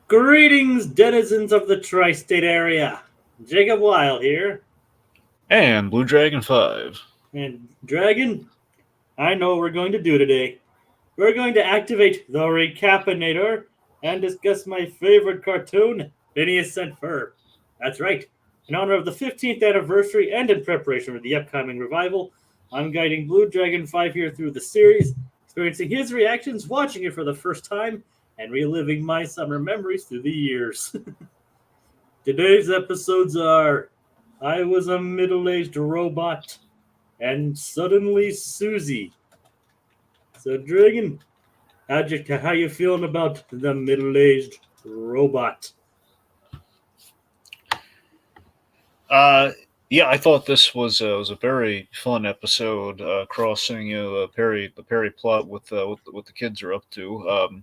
Greetings, denizens of the tri-state area. Jacob Weil here. And Blue Dragon 5. And Dragon, I know what we're going to do today. We're going to activate the Recap-inator and discuss my favorite cartoon, Phineas and Ferb. That's right. In honor of the 15th anniversary and in preparation for the upcoming revival, I'm guiding Blue Dragon 5 here through the series, experiencing his reactions, watching it for the first time, and reliving my summer memories through the years. Today's episodes are I Was a Middle-Aged Robot and Suddenly Suzy. So, Dragon, how you feeling about the middle-aged robot? Yeah, I thought this was a very fun episode, crossing the Perry plot with what the kids are up to.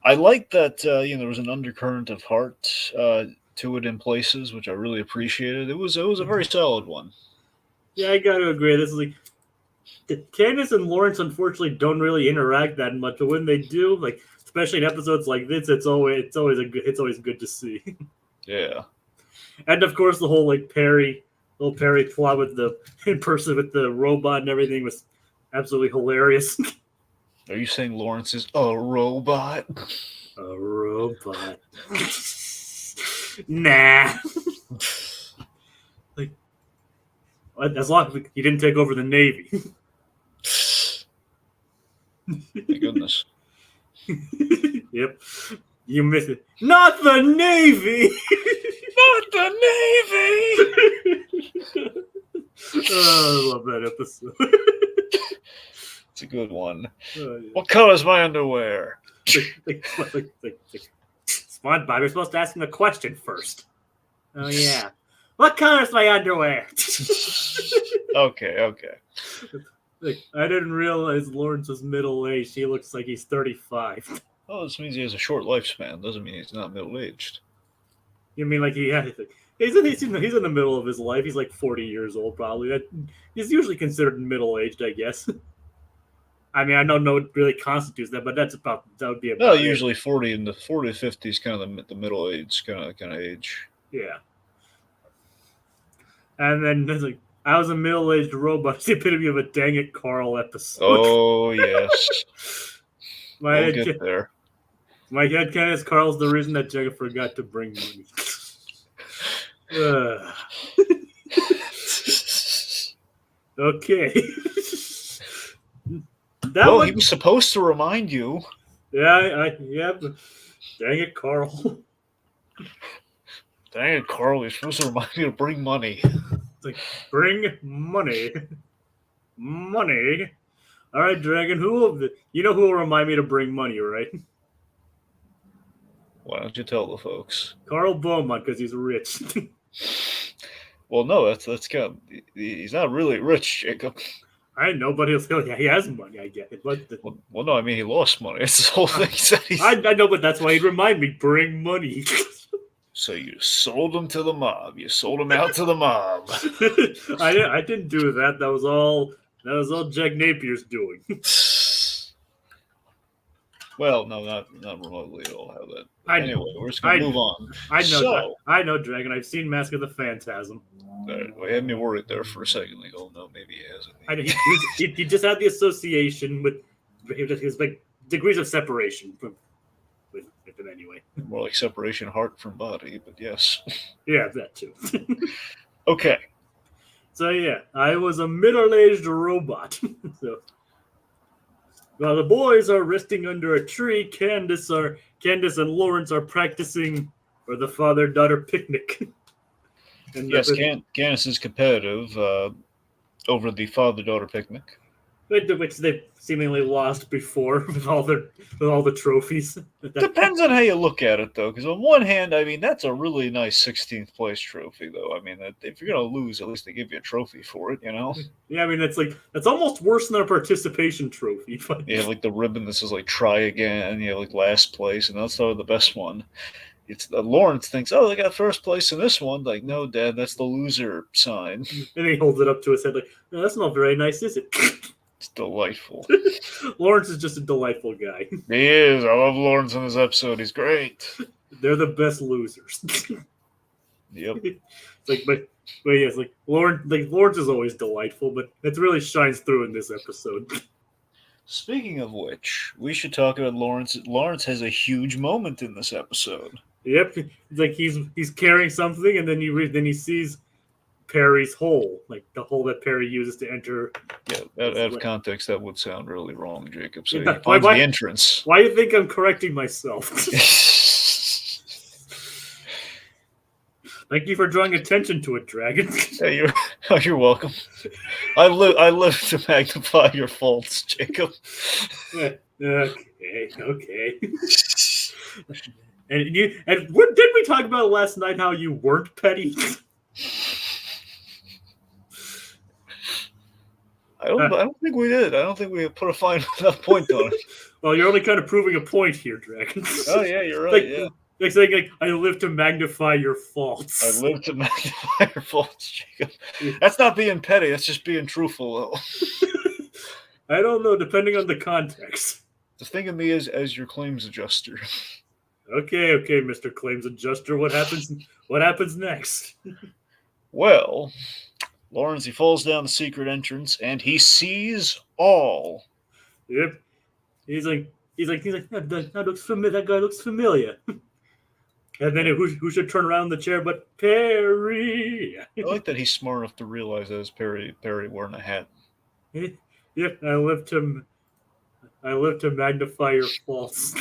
I like that there was an undercurrent of heart to it in places, which I really appreciated. It was a very solid one. Yeah, I gotta agree. This is like Candace and Lawrence unfortunately don't really interact that much, but when they do, like especially in episodes like this, it's always good to see. Yeah. And of course, the whole Perry plot with the in person with the robot and everything was absolutely hilarious. Are you saying Lawrence is a robot? A robot. Nah. Like, as long as he didn't take over the Navy. My goodness. Yep. You missed it. Not the Navy! Not the Navy! Oh, I love that episode. It's a good one. Oh, yeah. What color's my underwear? SpongeBob, you're supposed to ask him a question first. Oh, yeah. What color's my underwear? Okay. I didn't realize Lawrence was middle-aged. He looks like he's 35. Oh, this means he has a short lifespan. Doesn't mean he's not middle-aged. You mean like he's in the middle of his life. He's like 40 years old, probably. He's usually considered middle-aged, I guess. I mean, I don't know what really constitutes that, but that would be about. Well, usually 40 to 50 is kind of the middle age kind of age. Yeah. And then there's like, I was a middle-aged robot. It's the epitome of a Dang It Carl episode. Oh yes. We'll get there. My headcanon is Carl's the reason that Jagger forgot to bring money. Okay. He was supposed to remind you. Yeah, Dang it, Carl. Dang it, Carl. You're supposed to remind you to bring money. It's like, bring money. Money. All right, Dragon, who will remind me to bring money, right? Why don't you tell the folks? Carl Beaumont, because he's rich. Well, no, that's kind of, he's not really rich, Jacob. I know, but he has money, I get it. But well, no, I mean, he lost money. It's the whole thing. I know, but that's why he'd remind me, bring money. So you sold him to the mob. You sold him out to the mob. I didn't do that. That was all Jack Napier's doing. Well, no, not remotely at all. How that. Anyway, we're just gonna move on. I know, Dragon. I've seen Mask of the Phantasm. We had me worried there for a second. Like, oh no, maybe he hasn't. He just had the association with his like degrees of separation with him anyway. More like separation heart from body, but yes. Yeah, that too. Okay. So yeah, I was a middle-aged robot. So while the boys are resting under a tree, Candace and Lawrence are practicing for the father-daughter picnic. And yes, Candace is competitive over the father-daughter picnic, which they've seemingly lost before with all the trophies. Depends on how you look at it, though, because on one hand, I mean, that's a really nice 16th place trophy, though. I mean, if you're gonna lose, at least they give you a trophy for it, you know? Yeah, I mean, that's almost worse than a participation trophy. Yeah, like the ribbon that says like "try again," like last place, and that's the best one. It's Lawrence thinks, oh, they got first place in this one. Like, no, Dad, that's the loser sign. And he holds it up to his head like, no, that's not very nice, is it? It's delightful. Lawrence is just a delightful guy. He is. I love Lawrence in this episode. He's great. They're the best losers. Yep. It's like, but yeah, it's like Lawrence is always delightful, but it really shines through in this episode. Speaking of which, we should talk about Lawrence. Lawrence has a huge moment in this episode. Yep, it's like he's carrying something, and then he sees Perry's hole, like the hole that Perry uses to enter. Yeah, out of context, that would sound really wrong, Jacob. So Yeah, he finds the entrance. Why do you think I'm correcting myself? Thank you for drawing attention to it, Dragon. Yeah, you're welcome. I live to magnify your faults, Jacob. Okay. And what did we talk about last night? How you weren't petty? I don't think we did. I don't think we put a fine enough point on it. Well, you're only kind of proving a point here, Dragon. Oh yeah, you're right. Yeah. Like saying, like, I live to magnify your faults. I live to magnify your faults, Jacob. That's not being petty. That's just being truthful, though. I don't know, depending on the context. Just think of me as your claims adjuster. Okay, Mr. Claims Adjuster. What happens next? Well, Lawrence, he falls down the secret entrance and he sees all. Yep. He's like, that guy looks familiar. And then who should turn around the chair but Perry? I like that he's smart enough to realize that it's Perry wearing a hat. Yep, I live to magnify your faults.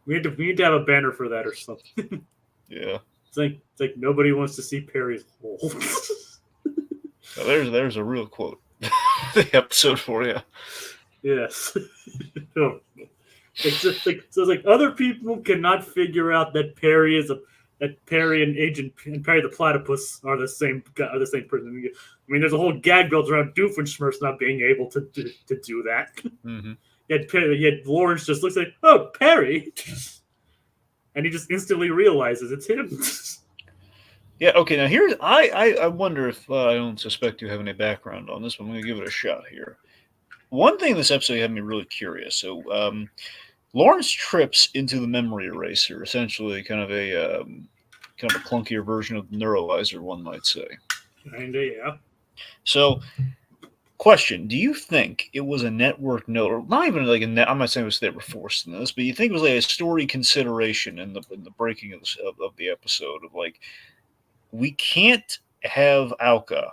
we need to have a banner for that or something. Yeah. It's like nobody wants to see Perry's hole. Now there's a real quote. The episode for you. Yes. It's like other people cannot figure out that Perry and Perry the Platypus are the same person. I mean, there's a whole gag built around Doofenshmirtz not being able to do that. Mm-hmm. Yet Lawrence just looks like, oh, Perry, and he just instantly realizes it's him. Yeah. Okay. Now here's I wonder if I don't suspect you have any background on this, but I'm going to give it a shot here. One thing in this episode had me really curious. So Lawrence trips into the memory eraser, essentially kind of a clunkier version of the neuralizer, one might say. Kinda, yeah. So, question: do you think it was a network note, or not even like a net? I'm not saying they were forced in this, but you think it was like a story consideration in the breaking of the episode of like, we can't have Alka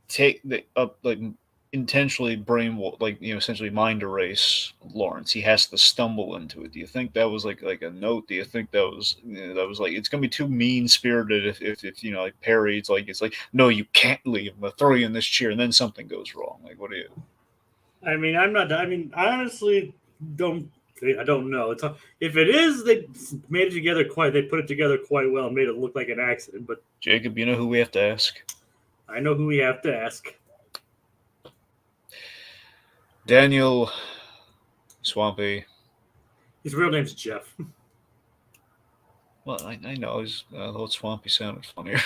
take the intentionally essentially mind erase Lawrence. He has to stumble into it. Do you think that was like a note? Do you think that was like it's gonna be too mean spirited if like Perry? It's like no, you can't leave. I'm gonna throw you in this chair, and then something goes wrong. Like what do you? I mean, I honestly don't. I don't know. If it is, they made it together They put it together quite well and made it look like an accident. But Jacob, you know who we have to ask? I know who we have to ask. Daniel Swampy. His real name's Jeff. Well, I know. I thought Swampy sounded funnier.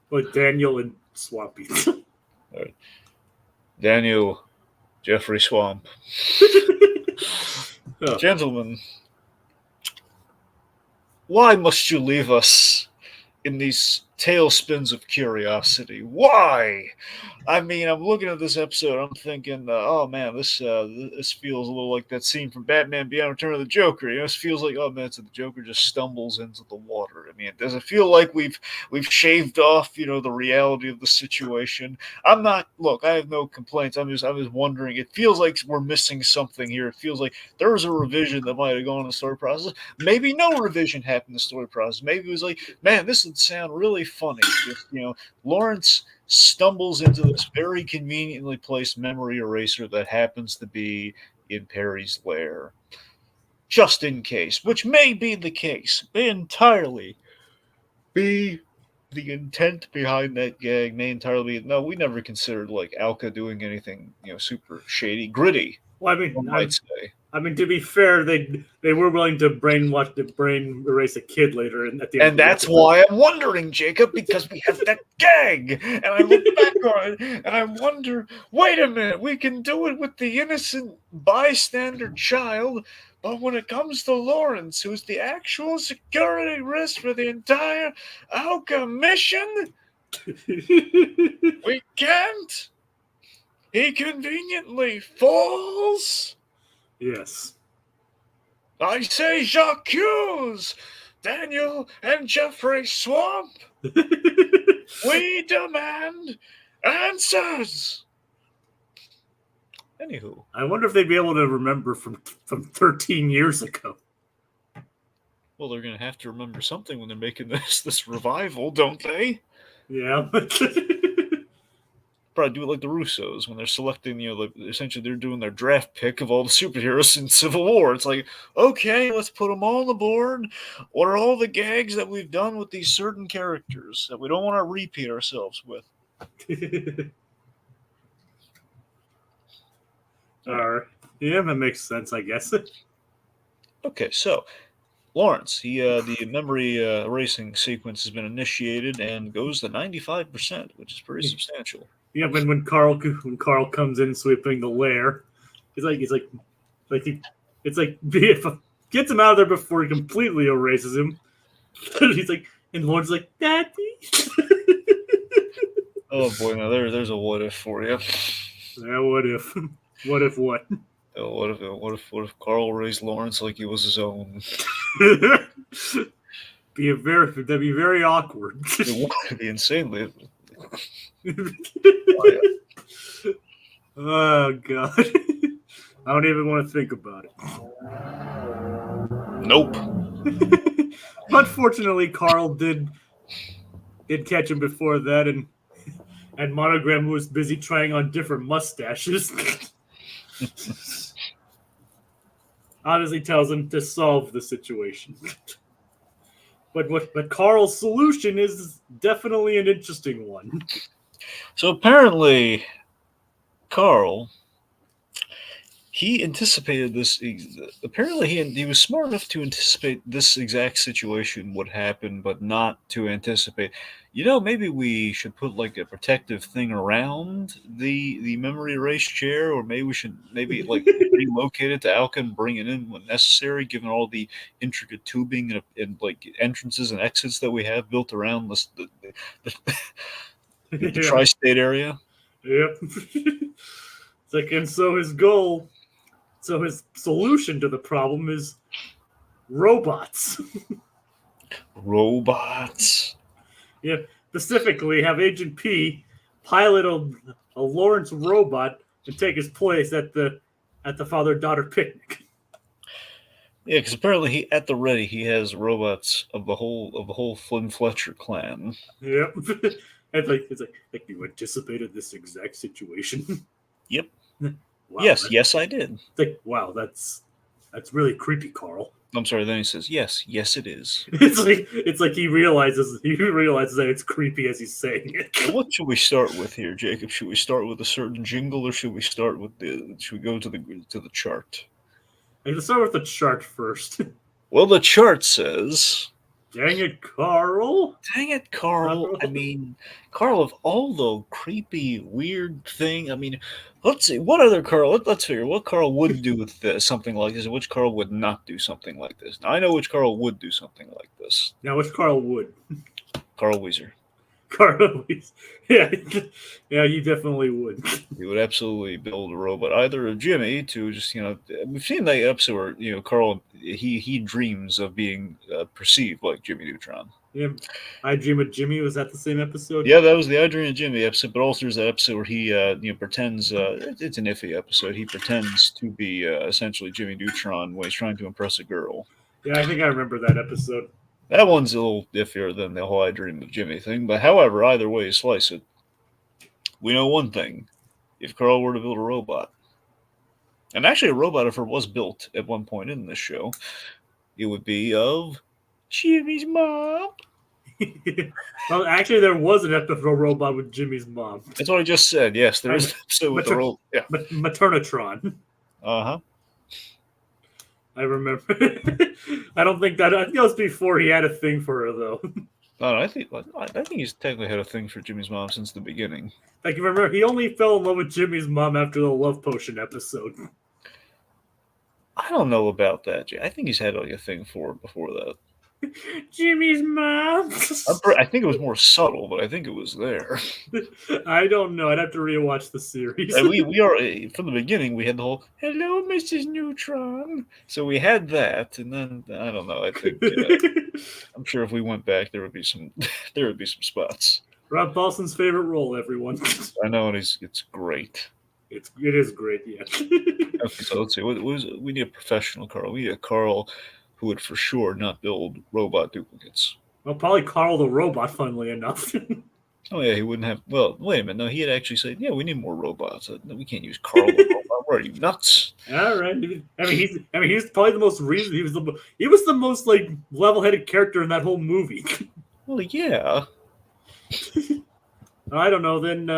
But Daniel and Swampy. All right. Daniel Jeffrey Swamp. Oh. Gentlemen, why must you leave us in these tailspins of curiosity? Why? I mean, I'm looking at this episode. I'm thinking, oh man, this feels a little like that scene from Batman Beyond Return of the Joker. This feels like, oh man, so the Joker just stumbles into the water. I mean, does it feel like we've shaved off, the reality of the situation? Look, I have no complaints. I'm just wondering. It feels like we're missing something here. It feels like there was a revision that might have gone in the story process. Maybe no revision happened in the story process. Maybe it was like, man, this would sound really funny. Just, Lawrence stumbles into this very conveniently placed memory eraser that happens to be in Perry's lair. Just in case, which may be the case, may entirely be the intent behind that gag, may entirely be, no, we never considered like Alka doing anything, super shady, gritty. Well, I mean, one might say. I mean, to be fair, they were willing to brain erase a kid later at the end. And that's why I'm wondering, Jacob, because we have that gag. And I look back on it and I wonder, wait a minute, we can do it with the innocent bystander child, but when it comes to Lawrence, who's the actual security risk for the entire Alka mission, we can't. He conveniently falls. Yes. I say Jacques, Daniel, and Jeffrey Swamp. We demand answers. Anywho, I wonder if they'd be able to remember from 13 years ago. well, they're going to have to remember something when they're making this revival, don't they? Yeah. Probably do it like the Russos when they're selecting, essentially they're doing their draft pick of all the superheroes in Civil War. It's like, okay, let's put them all on the board. What are all the gags that we've done with these certain characters that we don't want to repeat ourselves with? Alright. Yeah, that makes sense, I guess. Okay, so Lawrence, the memory erasing sequence has been initiated and goes to 95%, which is pretty substantial. Yeah, when Carl comes in sweeping the lair, it's like gets him out of there before he completely erases him. He's like, and Lawrence is like, Daddy. Oh boy, now there's a what if for you. Yeah, what if? What if what? What if Carl raised Lawrence like he was his own? That'd be very awkward. It would be insanely. Oh god. I don't even want to think about it. Nope. Unfortunately, Carl did catch him before that, and Monogram was busy trying on different mustaches. Honestly tells him to solve the situation. But Carl's solution is definitely an interesting one. So apparently, Carl, he anticipated this. Apparently, he was smart enough to anticipate this exact situation would happen, but not to anticipate. Maybe we should put like a protective thing around the memory erase chair, or maybe we should like relocate it to Alka and bring it in when necessary, given all the intricate tubing and like entrances and exits that we have built around the tri-state area. Yep. It's like, and so his solution to the problem is robots. Robots. Yeah, specifically have Agent P pilot a Lawrence robot and take his place at the father-daughter picnic. Yeah, because apparently he has robots of the whole Flynn Fletcher clan. Yep. It's like you anticipated this exact situation. Yep. Wow, yes, I did. It's like, wow, that's really creepy, Carl. I'm sorry. Then he says, "Yes, it is." It's like he realizes that it's creepy as he's saying it. Well, what should we start with here, Jacob? Should we start with a certain jingle, or should we start with Should we go to the chart? I'm gonna start with the chart first. Well, the chart says. Dang it, Carl! Dang it, Carl! I mean, Carl, of all the creepy, weird thing, I mean, let's see, what other Carl? Let's figure what Carl would do with something like this, and which Carl would not do something like this. Now, I know which Carl would do something like this. Now, which Carl would? Carl Weezer. Carl Weezer. Yeah, you definitely would. He would absolutely build a robot, either of Jimmy to just, we've seen that episode where, Carl, he dreams of being perceived like Jimmy Neutron. Yeah, I Dream of Jimmy, was that the same episode? Yeah, that was the I Dream of Jimmy episode, but also there's that episode where he, pretends, it's an iffy episode, he pretends to be essentially Jimmy Neutron when he's trying to impress a girl. Yeah, I think I remember that episode. That one's a little iffier than the whole I Dream of Jimmy thing, but however, either way you slice it, we know one thing. If Carl were to build a robot, and actually a robot, if it was built at one point in this show, it would be of Jimmy's mom. Well, actually, there was an episode of a robot with Jimmy's mom. That's what I just said. Yes, there is an episode with the robot. Yeah. Maternatron. Uh-huh. I remember. I don't think that. I think that was before he had a thing for her, though. No, I think he's technically had a thing for Jimmy's mom since the beginning. Like, you remember, he only fell in love with Jimmy's mom after the Love Potion episode. I don't know about that. I think he's had like a thing for her before that. Jimmy's mom. I think it was more subtle, but I think it was there. I don't know. I'd have to rewatch the series. we are from the beginning. We had the whole "Hello, Mrs. Neutron," so we had that, and then I don't know. I think I'm sure if we went back, there would be some spots. Rob Paulson's favorite role, everyone. I know, and it's great. It is great, yeah. Okay, so let's see. We need a professional Carl. We need a Carl who would for sure not build robot duplicates. Well, probably Carl the robot, funnily enough. Oh yeah, he wouldn't have. Well, wait a minute. No, he had actually said, "Yeah, we need more robots. No, we can't use Carl the robot. What are you nuts?" All right. He's probably the most reason. He was the most like level-headed character in that whole movie. Well, yeah. I don't know. Then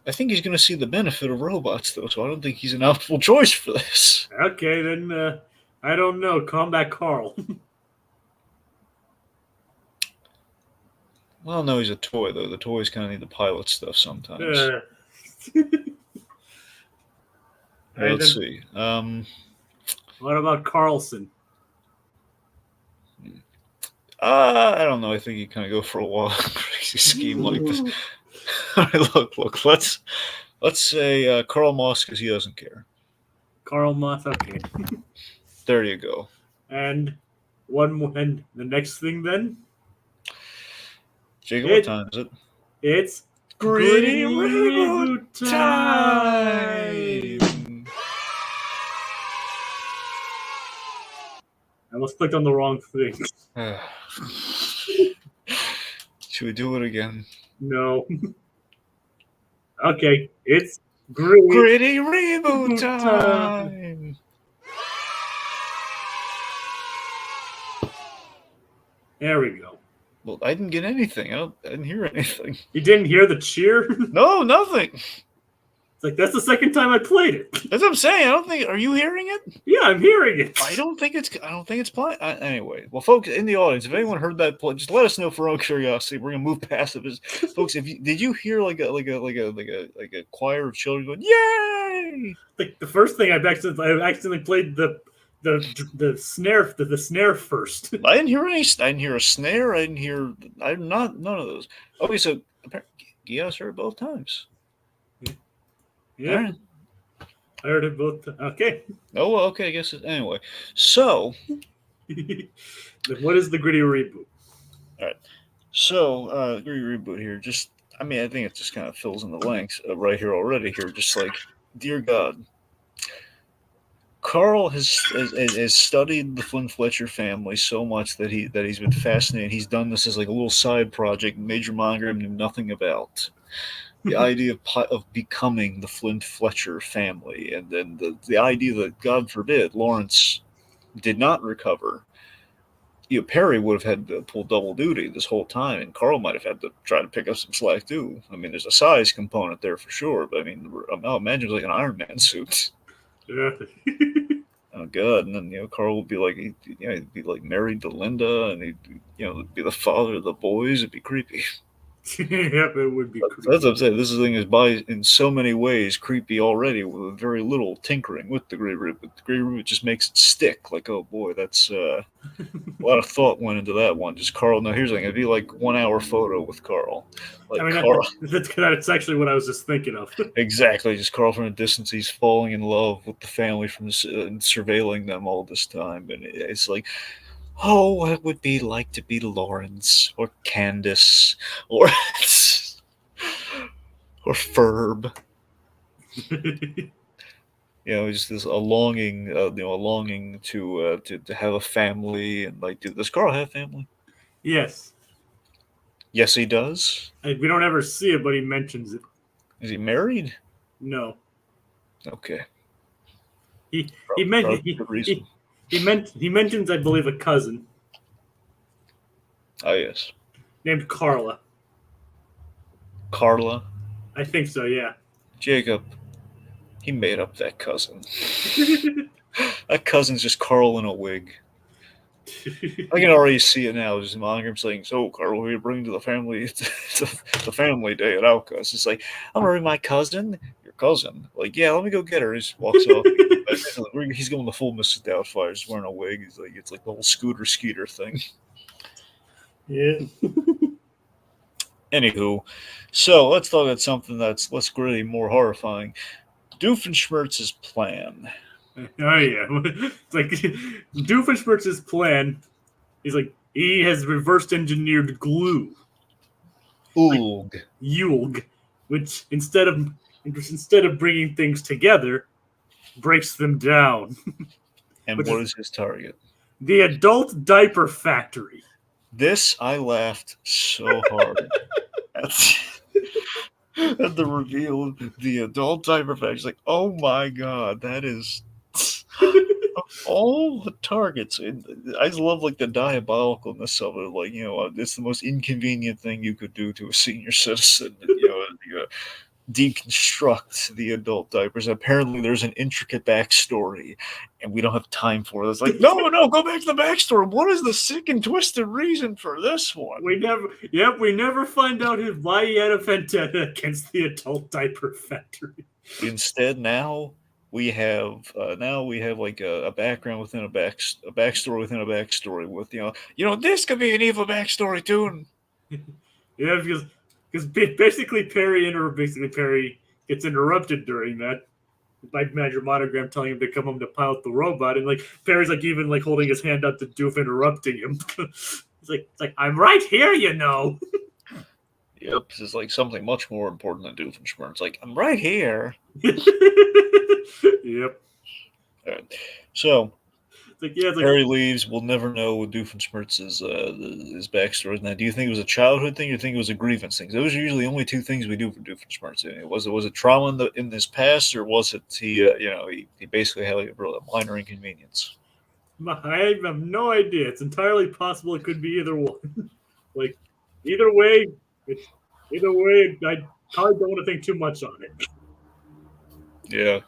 I think he's going to see the benefit of robots, though. So I don't think he's an optimal choice for this. Okay, then I don't know. Combat Carl. Well, no, he's a toy though. The toys kind of need the pilot stuff sometimes. Let's see. What about Carlson? I don't know. I think he kind of go for a wild, crazy scheme like this. All right, look. Let's say Carl Moss because he doesn't care. Carl Moss. Okay. There you go. And one more. And the next thing then. Jacob, what time is it? It's Gritty Reboot time! I almost clicked on the wrong thing. Should we do it again? No. Okay, it's Gritty Reboot time! There we go. Well, I didn't get anything. I didn't hear anything. You didn't hear the cheer? No, nothing. It's like, that's the second time I played it. That's what I'm saying. I don't think. Are you hearing it? Yeah, I'm hearing it. I don't think it's playing. Anyway, well, folks in the audience, if anyone heard that play, just let us know for our own curiosity. We're gonna move past it. Folks, did you hear like a choir of children going "Yay"? Like the first thing I accidentally played the snare first. I didn't hear any. I didn't hear a snare. I didn't hear. None of those. Okay, so Gios heard it both times. Yeah, right. I heard it both. Okay. Oh well. Okay. I guess anyway. So, what is the Gritty Reboot? All right. So, Gritty Reboot here. I think it just kind of fills in the blanks right here already. Here, just like, dear God. Carl has studied the Flynn Fletcher family so much that he's been fascinated. He's done this as like a little side project Major Monogram knew nothing about. The idea of becoming the Flynn Fletcher family, and then the idea that, God forbid, Lawrence did not recover. Perry would have had to pull double duty this whole time, and Carl might have had to try to pick up some slack too. I mean, there's a size component there for sure, but I mean, I'll imagine it was like an Iron Man suit. Yeah. Oh God! And then Carl would be like, he'd be like married to Linda, and he'd be the father of the boys. It'd be creepy. Yep, it would be creepy. That's what I'm saying. This thing is in so many ways creepy already, with very little tinkering with the Gritty Reboot. The Gritty Reboot just makes it stick. Like, oh boy, that's a lot of thought went into that one. Just Carl. Now here's the thing: it'd be like 1 hour photo with Carl. Like, Carl. That's actually what I was just thinking of. Exactly, just Carl from a distance. He's falling in love with the family from surveilling them all this time, and it's like, oh, what it would be like to be Lawrence or Candace or Ferb. It's just a longing, to have a family, and like, does Carl have family? Yes. Yes, he does. We don't ever see it, but he mentions it. Is he married? No. Okay. He mentions, I believe, a cousin. Oh yes. Named Carla. Carla. I think so. Yeah. Jacob, He made up that cousin. That cousin's just Carl in a wig. I can already see it now. Just Monogram saying, "So, Carl, what are you bringing to the family, the family day at Alcus?" It's like, "I'm bringing my cousin." Your cousin? Like, yeah, let me go get her. He just walks off. He's going the full Mrs. Doubtfire. He's wearing a wig. He's like, it's like the whole Scooter Skeeter thing. Yeah. Anywho, so let's talk about something that's less gritty, more horrifying. Doofenshmirtz's plan. Oh yeah. It's like Doofenshmirtz's plan. He's like he has reverse engineered glue. Oog. Like, Yulg, which instead of bringing things together, breaks them down. And what is his target? The adult diaper factory. This I laughed so hard at the reveal of the adult diaper factory. It's like, oh my god, that is all the targets. I just love like the diabolicalness of it. Like, it's the most inconvenient thing you could do to a senior citizen. Deconstruct the adult diapers. Apparently, there's an intricate backstory, and we don't have time for it. It's like, no, go back to the backstory. What is the sick and twisted reason for this one? We never find out why he had a vendetta against the adult diaper factory. Instead, now we have like a background within a backstory within a backstory with this could be an evil backstory too. Yeah, because basically Perry gets interrupted during that by Major Monogram telling him to come home to pilot the robot, and like Perry's like even like holding his hand up to Doof, interrupting him. It's like I'm right here, Yep, this is like something much more important than Doofenshmirtz. Like, I'm right here. Yep. All right. So it's like Harry leaves. We'll never know what Doofenshmirtz's his backstory is. Now, do you think it was a childhood thing, or do you think it was a grievance thing? Those are usually the only two things we do for Doofenshmirtz. Was it trauma in his past, or was it he basically had like a minor inconvenience? I have no idea. It's entirely possible it could be either one. Like either way, I probably don't want to think too much on it. Yeah.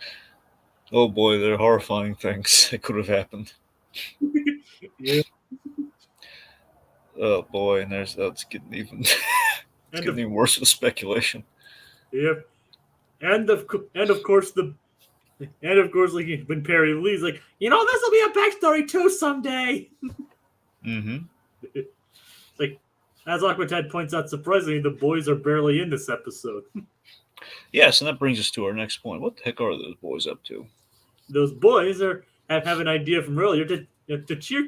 Oh boy, they're horrifying things that could have happened. Yeah. Oh boy, and that's getting even getting even worse with speculation. Yep. And of course, like when Perry leaves, like this will be a backstory too someday. Mm-hmm. Like as Aquatad points out, surprisingly, the boys are barely in this episode. Yes, and that brings us to our next point. What the heck are those boys up to? Those boys have an idea from earlier to cheer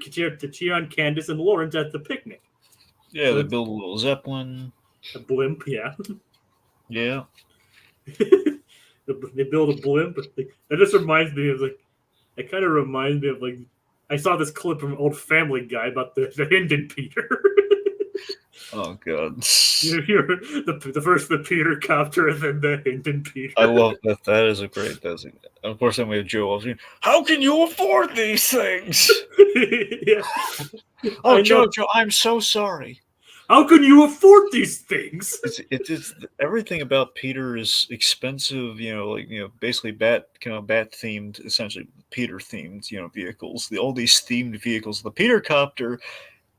on Candace and Lawrence at the picnic. Yeah, so they build a little zeppelin. A blimp, yeah. Yeah. They build a blimp. That just reminds me of it kind of reminds me of I saw this clip from Old Family Guy about the Hinden Peter. Oh god! The Peter copter and then the Hinden Peter. I love that. That is a great designation. Of course, then we have Joe. How can you afford these things? Yeah. Oh, Joe, I'm so sorry. How can you afford these things? It's everything about Peter is expensive. Basically bat themed, essentially Peter themed. Vehicles. All these themed vehicles. The Peter copter.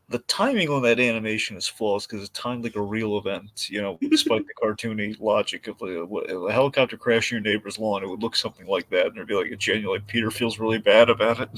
The timing on that animation is flawless because it's timed like a real event, despite the cartoony logic of a helicopter crashing your neighbor's lawn, it would look something like that, and it'd be like a genuine, like Peter feels really bad about it.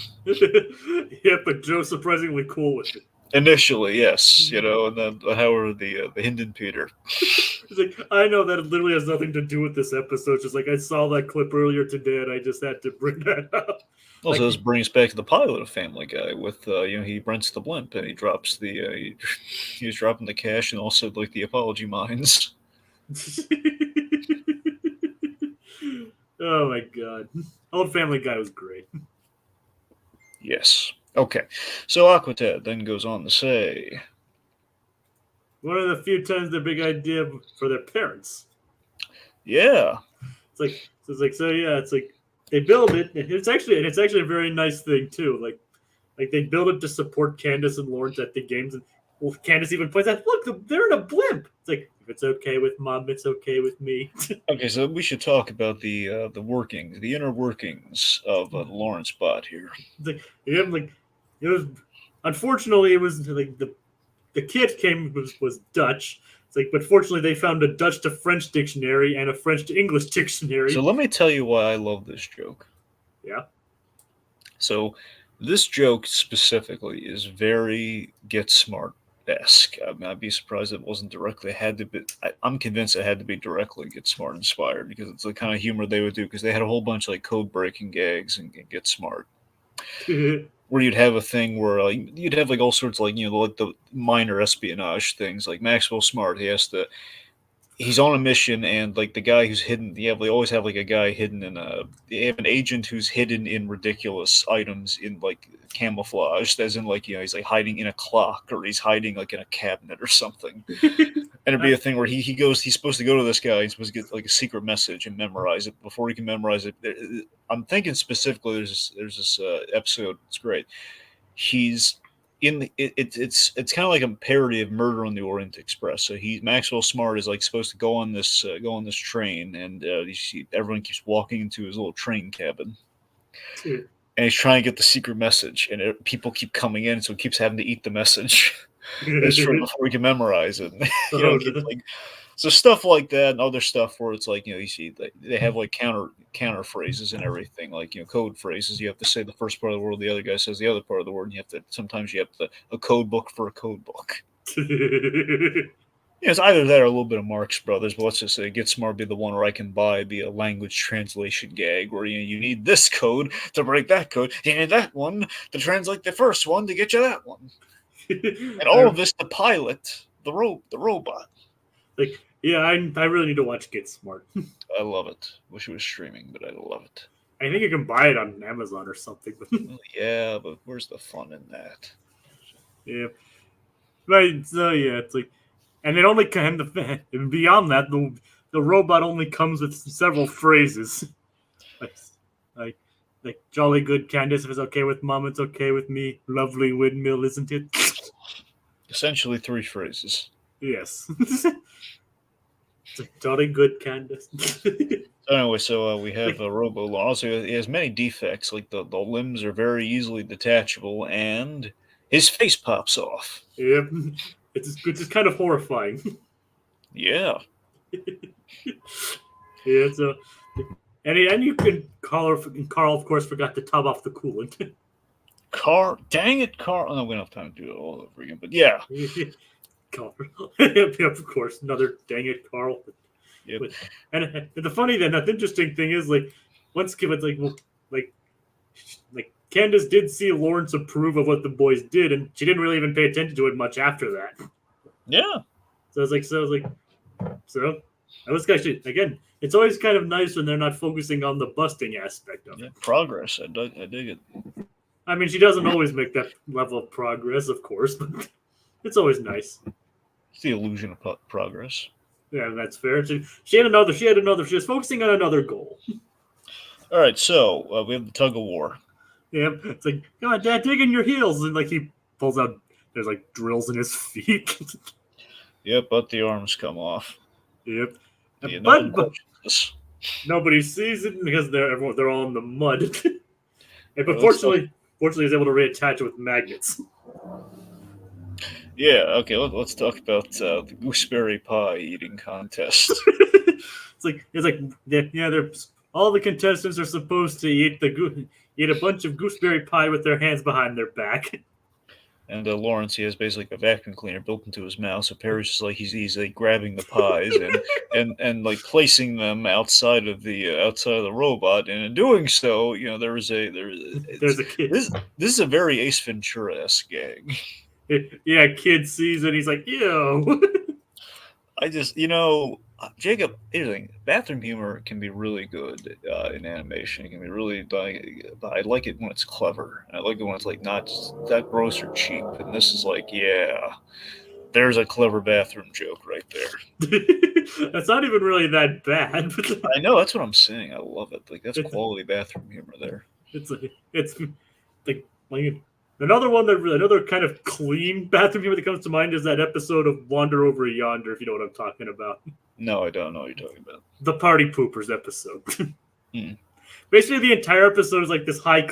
Yeah, but Joe's surprisingly cool with it. Initially, yes, and then however the Hinden Peter. It's like, I know that it literally has nothing to do with this episode. It's just like I saw that clip earlier today, and I just had to bring that up. Also, this brings back to the pilot of Family Guy with he rents the blimp and he drops he's dropping the cash and also like the apology mines. Oh my god, Old Family Guy was great. Yes. Okay. So Aquatad then goes on to say, one of the few times their big idea for their parents. Yeah. It's like they build it, and it's actually a very nice thing too. Like they build it to support Candace and Lawrence at the games, and Candace even points out, look, they're in a blimp. It's like it's okay with Mom, it's okay with me. Okay, so we should talk about the workings, the inner workings of the Lawrence bot here. Yeah, like it was. Unfortunately, it was like the kit was Dutch. It's like, but fortunately, they found a Dutch to French dictionary and a French to English dictionary. So let me tell you why I love this joke. Yeah. So this joke specifically is very Get Smart esque. I mean, I'd be surprised if it wasn't directly had to be. I'm convinced it had to be directly Get Smart inspired because it's the kind of humor they would do because they had a whole bunch of like code breaking gags and Get Smart. Where you'd have a thing where you'd have like all sorts of like like the minor espionage things like Maxwell Smart. He's on a mission and like the guy who's hidden. Yeah, they always have like a guy hidden in a. They have an agent who's hidden in ridiculous items in like camouflage, as in like he's like hiding in a clock or he's hiding like in a cabinet or something. And it'd be a thing where he goes. He's supposed to go to this guy. He's supposed to get like a secret message and memorize it. Before he can memorize it, I'm thinking specifically. There's this episode. It's great. He's in the, it's kind of like a parody of Murder on the Orient Express. So Maxwell Smart is like supposed to go on this train, and everyone keeps walking into his little train cabin. And he's trying to get the secret message, and people keep coming in, so he keeps having to eat the message. Before he can memorize it. So stuff like that, and other stuff where it's like you see they have like counter phrases and everything, like code phrases. You have to say the first part of the word, the other guy says the other part of the word, and sometimes you have a code book for a code book. It's either that or a little bit of Marx Brothers, but let's just say Get Smart be the one where I can buy be a language translation gag where you need this code to break that code, you need that one to translate the first one to get you that one, and all of this to pilot the robot. Like, yeah, I really need to watch Get Smart. I love it. Wish it was streaming, but I love it. I think you can buy it on Amazon or something. Yeah, but where's the fun in that? Yeah, but so yeah, it's like, and it only and beyond that, the robot only comes with several phrases, like jolly good Candace, if it's okay with Mom, it's okay with me. Lovely windmill, isn't it? Essentially 3 phrases. Yes. It's like jolly good Candace. Anyway, so we have a Robo. Also, he has many defects, like the limbs are very easily detachable, and his face pops off. Yep, it's just kind of horrifying. Yeah. Yeah. So, and you can Carl, of course, forgot to top off the coolant. Dang it, Carl. Oh, no, we don't have time to do it all over again, but yeah. Carl. Yep, of course, another dang it, Carl. Yep. And the interesting thing is, like, once it's like Candace did see Lawrence approve of what the boys did, and she didn't really even pay attention to it much after that. Yeah. So that was actually, again, it's always kind of nice when they're not focusing on the busting aspect of it. Progress. I dig it. I mean, she doesn't always make that level of progress, of course, but it's always nice. It's the illusion of progress. Yeah, that's fair. She was focusing on another goal. All right, so we have the tug of war. Yeah, it's like, come on, Dad, dig in your heels, and like he pulls out, there's like drills in his feet. Yep, but the arms come off. Yep. But nobody sees it because they're all in the mud. But fortunately, he's able to reattach it with magnets. Yeah, okay, let's talk about the gooseberry pie eating contest. it's like they're all the contestants are supposed to eat a bunch of gooseberry pie with their hands behind their back. And Lawrence, he has basically a vacuum cleaner built into his mouth, so Perry's just like he's like grabbing the pies and like placing them outside of the robot, and in doing so, there's a kid. This is a very Ace Ventura-esque gag. Yeah, kid sees it, he's like, ew. I just, Jacob, here's the thing. Bathroom humor can be really good in animation. It can be really, but I like it when it's clever. I like it when it's like not just that gross or cheap. And this is like, yeah, there's a clever bathroom joke right there. That's not even really that bad. I know, that's what I'm saying. I love it. Like that's quality bathroom humor there. It's like Another kind of clean bathroom humor that comes to mind is that episode of Wander Over Yonder, if you know what I'm talking about. No, I don't know what you're talking about. The Party Poopers episode. Hmm. Basically, the entire episode is like this high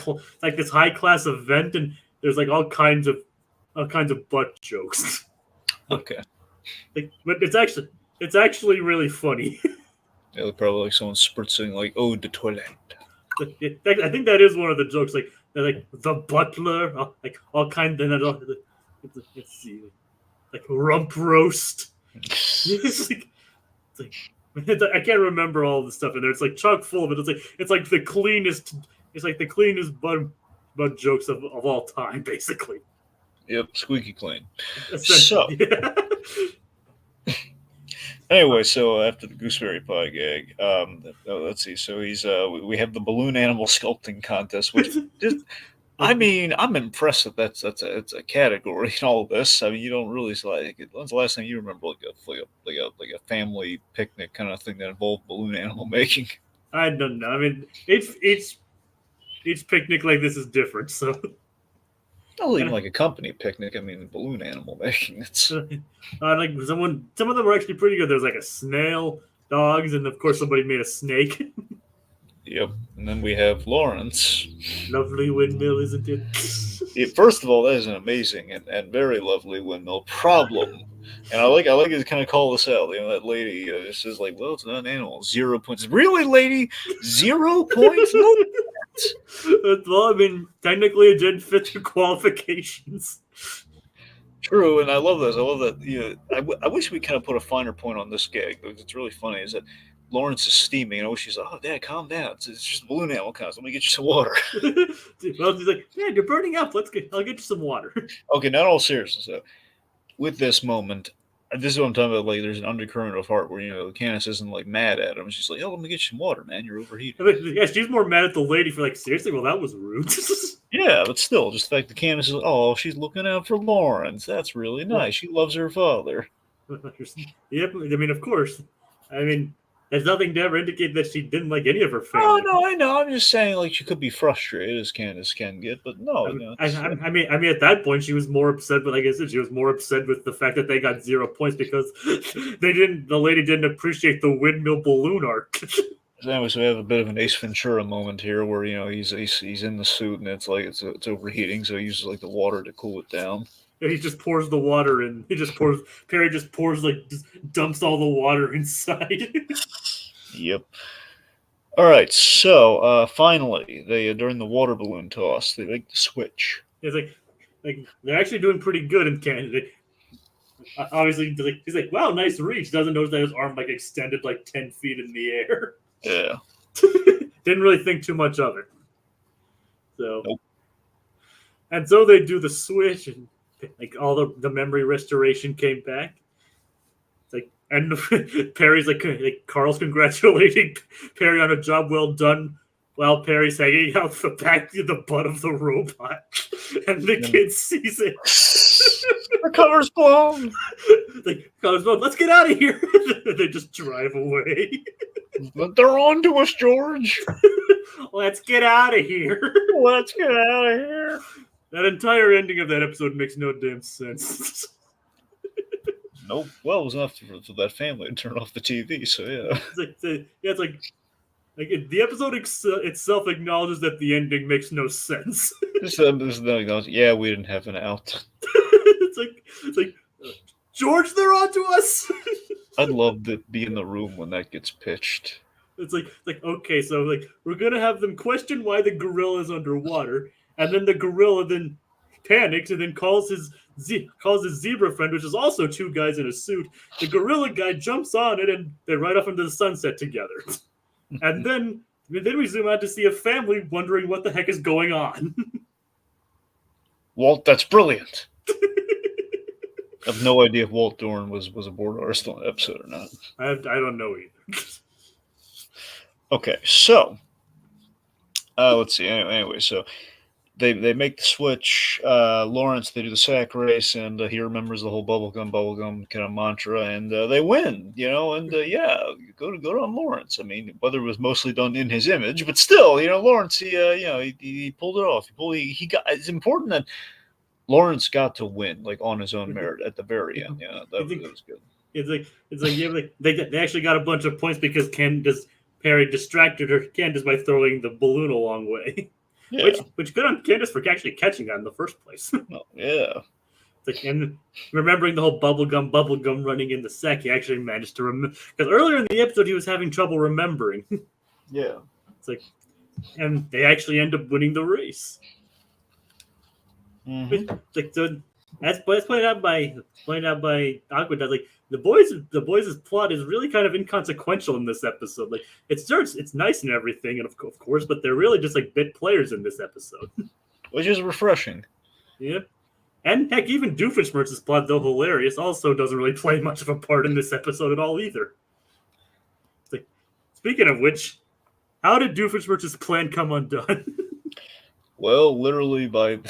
class event, and there's like all kinds of butt jokes. Okay. But it's actually really funny. Yeah, probably like someone spritzing like eau de toilette. I think that is one of the jokes. Like the butler, like all kinds. Let's see, like rump roast. It's like I can't remember all the stuff in there. It's like chock full of it. It's like the cleanest. It's like the cleanest butt jokes of all time, basically. Yep, squeaky clean. So, anyway, so after the gooseberry pie gag, let's see. So we have the balloon animal sculpting contest, which just, I mean, I'm impressed that it's a category in all of this. I mean, you don't really like. When's the last time you remember like a family picnic kind of thing that involved balloon animal making? I don't know. I mean, each picnic like this is different. So. Not even like a company picnic. I mean, balloon animal making. It's like some of them were actually pretty good. There's like a snail, dogs, and of course somebody made a snake. Yep. And then we have Lawrence. Lovely windmill, isn't it? Yeah, first of all, that is an amazing and very lovely windmill. Problem, and I like to kind of call this out. You know, that lady says like, "Well, it's not an animal. 0 points." Really, lady? 0 points? No. Well, I mean, technically it did fit the qualifications. True, and I love this. I love that. You know, I wish we kind of put a finer point on this gag because it's really funny. Is that Lawrence is steaming? You know, she's like, "Oh, Dad, calm down. It's just a balloon animal contest. Let me get you some water." Well, she's like, "Yeah, you're burning up. I'll get you some water." Okay, not all seriousness though. With this moment, this is what I'm talking about. Like, there's an undercurrent of heart where Candace isn't like mad at him. She's like, "Oh, let me get you some water, man. You're overheating." Yeah, she's more mad at the lady for like, seriously. Well, that was rude. Yeah, but still, just the fact that Candace is, oh, she's looking out for Lawrence. That's really nice. She loves her father. Yep. I mean, of course. I mean, there's nothing to ever indicate that she didn't like any of her family. Oh no, I know. I'm just saying, like, she could be frustrated as Candace can get, but no. I mean, at that point, she was more upset. But like I said, she was more upset with the fact that they got 0 points because the lady didn't appreciate the windmill balloon arc. Anyway, so we have a bit of an Ace Ventura moment here, where he's in the suit and it's like it's overheating, so he uses like the water to cool it down. And he just pours the water in. Perry just dumps all the water inside. Yep. All right, so finally, they during the water balloon toss, they make the switch. It's like they're actually doing pretty good in Canada. Obviously, he's like, "Wow, nice reach." Doesn't notice that his arm like extended like 10 feet in the air. Yeah. Didn't really think too much of it. So, nope. And so they do the switch, and like all the memory restoration came back. It's like, and Perry's like Carl's congratulating Perry on a job well done, while Perry's hanging out the back of the butt of the robot, and the kid sees it. The cover's blown. Like, cover's blown. Let's get out of here. They just drive away. They're on to us, George. Let's get out of here. Let's get out of here. That entire ending of that episode makes no damn sense. Nope. Well, it was enough for that family to turn off the TV, so yeah. It's like the episode itself acknowledges that the ending makes no sense. This acknowledges, yeah, we didn't have an out. It's like George, they're onto us. I'd love to be in the room when that gets pitched. It's like okay, so like we're gonna have them question why the gorilla is underwater, and then the gorilla then panics and then calls his zebra friend, which is also 2 guys in a suit. The gorilla guy jumps on it, and they ride off into the sunset together. And then we zoom out to see a family wondering what the heck is going on. Walt, that's brilliant. I have no idea if Walt Dorn was a board artist on the episode or not. I don't know either. Okay, so let's see. Anyway, so they make the switch. Lawrence, they do the sack race, and he remembers the whole bubblegum kind of mantra, and they win. And yeah, go on Lawrence. I mean, whether it was mostly done in his image, but still, Lawrence, he pulled it off. He got. It's important that Lawrence got to win, like on his own merit at the very end. Yeah, that was good. It's like yeah, they actually got a bunch of points because Perry distracted her Candace by throwing the balloon a long way. Yeah. Which good on Candace for actually catching that in the first place. Oh, yeah. And remembering the whole bubblegum running in the sack, he actually managed to remember. Because earlier in the episode, he was having trouble remembering. Yeah. And they actually end up winning the race. Mm-hmm. That's pointed out by Aqua. Like the boys' plot is really kind of inconsequential in this episode. Like it's nice and everything, and of course, but they're really just like bit players in this episode, which is refreshing. Yeah, and heck, even Doofenshmirtz's plot, though hilarious, also doesn't really play much of a part in this episode at all either. Speaking of which, how did Doofenshmirtz's plan come undone? Well, literally with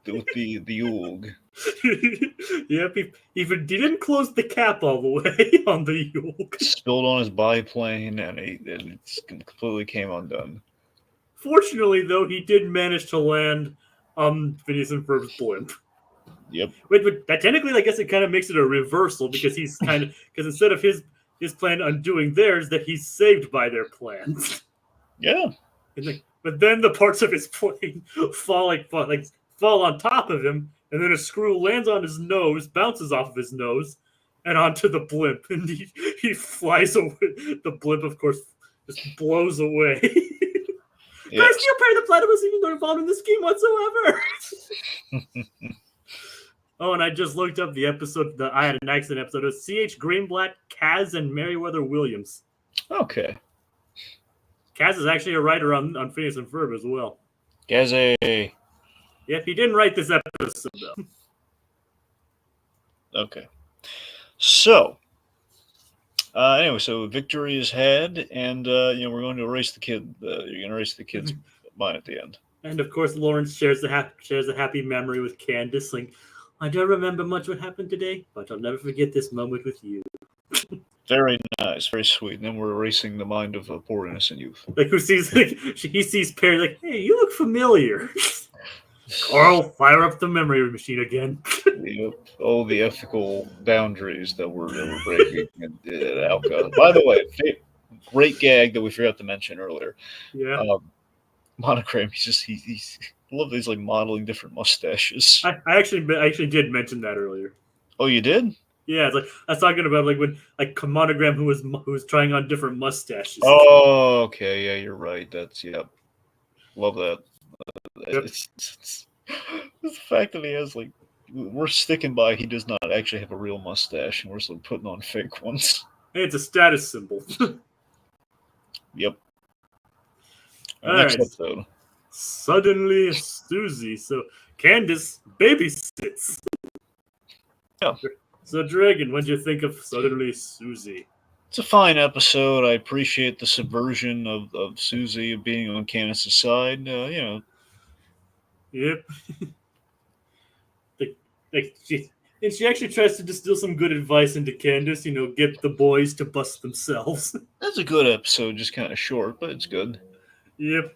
the Yulg. Yep, he didn't close the cap all the way on the Yulg. Spilled on his biplane, and it completely came undone. Fortunately, though, he did manage to land on Phineas and Ferb's blimp. Yep. But that technically, I guess it kind of makes it a reversal because because instead of his plan undoing theirs, that he's saved by their plans. Yeah. But then the parts of his plane fall on top of him, and then a screw lands on his nose, bounces off of his nose, and onto the blimp, and he flies away. The blimp, of course, just blows away. Yes. I still pray the planet was even involved in the scheme whatsoever. Oh, and I just looked up the episode. I had an accident episode. It was C.H. Greenblatt, Kaz, and Meriwether Williams. Okay. Kaz is actually a writer on Phineas and Ferb as well. Kaz. Yep, he didn't write this episode, though. Okay. So, anyway, so victory is had, and, we're going to erase the kid. You're going to erase the kid's mind at the end. And, of course, Lawrence shares a happy memory with Candace. Like, I don't remember much what happened today, but I'll never forget this moment with you. Very nice, very sweet. And then we're erasing the mind of a poor innocent youth. He sees Perry like, hey, you look familiar. Carl, fire up the memory machine again. Yep. Oh, the ethical boundaries that we're breaking at Alka. By the way, great gag that we forgot to mention earlier. Yeah. Monogram. He's I love these like modeling different mustaches. I actually did mention that earlier. Oh, you did? Yeah, it's like I was talking about like when Monogram who was trying on different mustaches. Oh, okay, yeah, you're right. That's love that. Yep. It's the fact that he has we're sticking by he does not actually have a real mustache, and we're still putting on fake ones. Hey, it's a status symbol. Yep. Next episode. Suddenly Suzy. So Candace babysits. Yeah. So Dragon, what'd you think of Suddenly Suzy? It's a fine episode. I appreciate the subversion of Suzy being on Candace's side. Yep. She actually tries to distill some good advice into Candace. Get the boys to bust themselves. That's a good episode. Just kind of short, but it's good. Yep.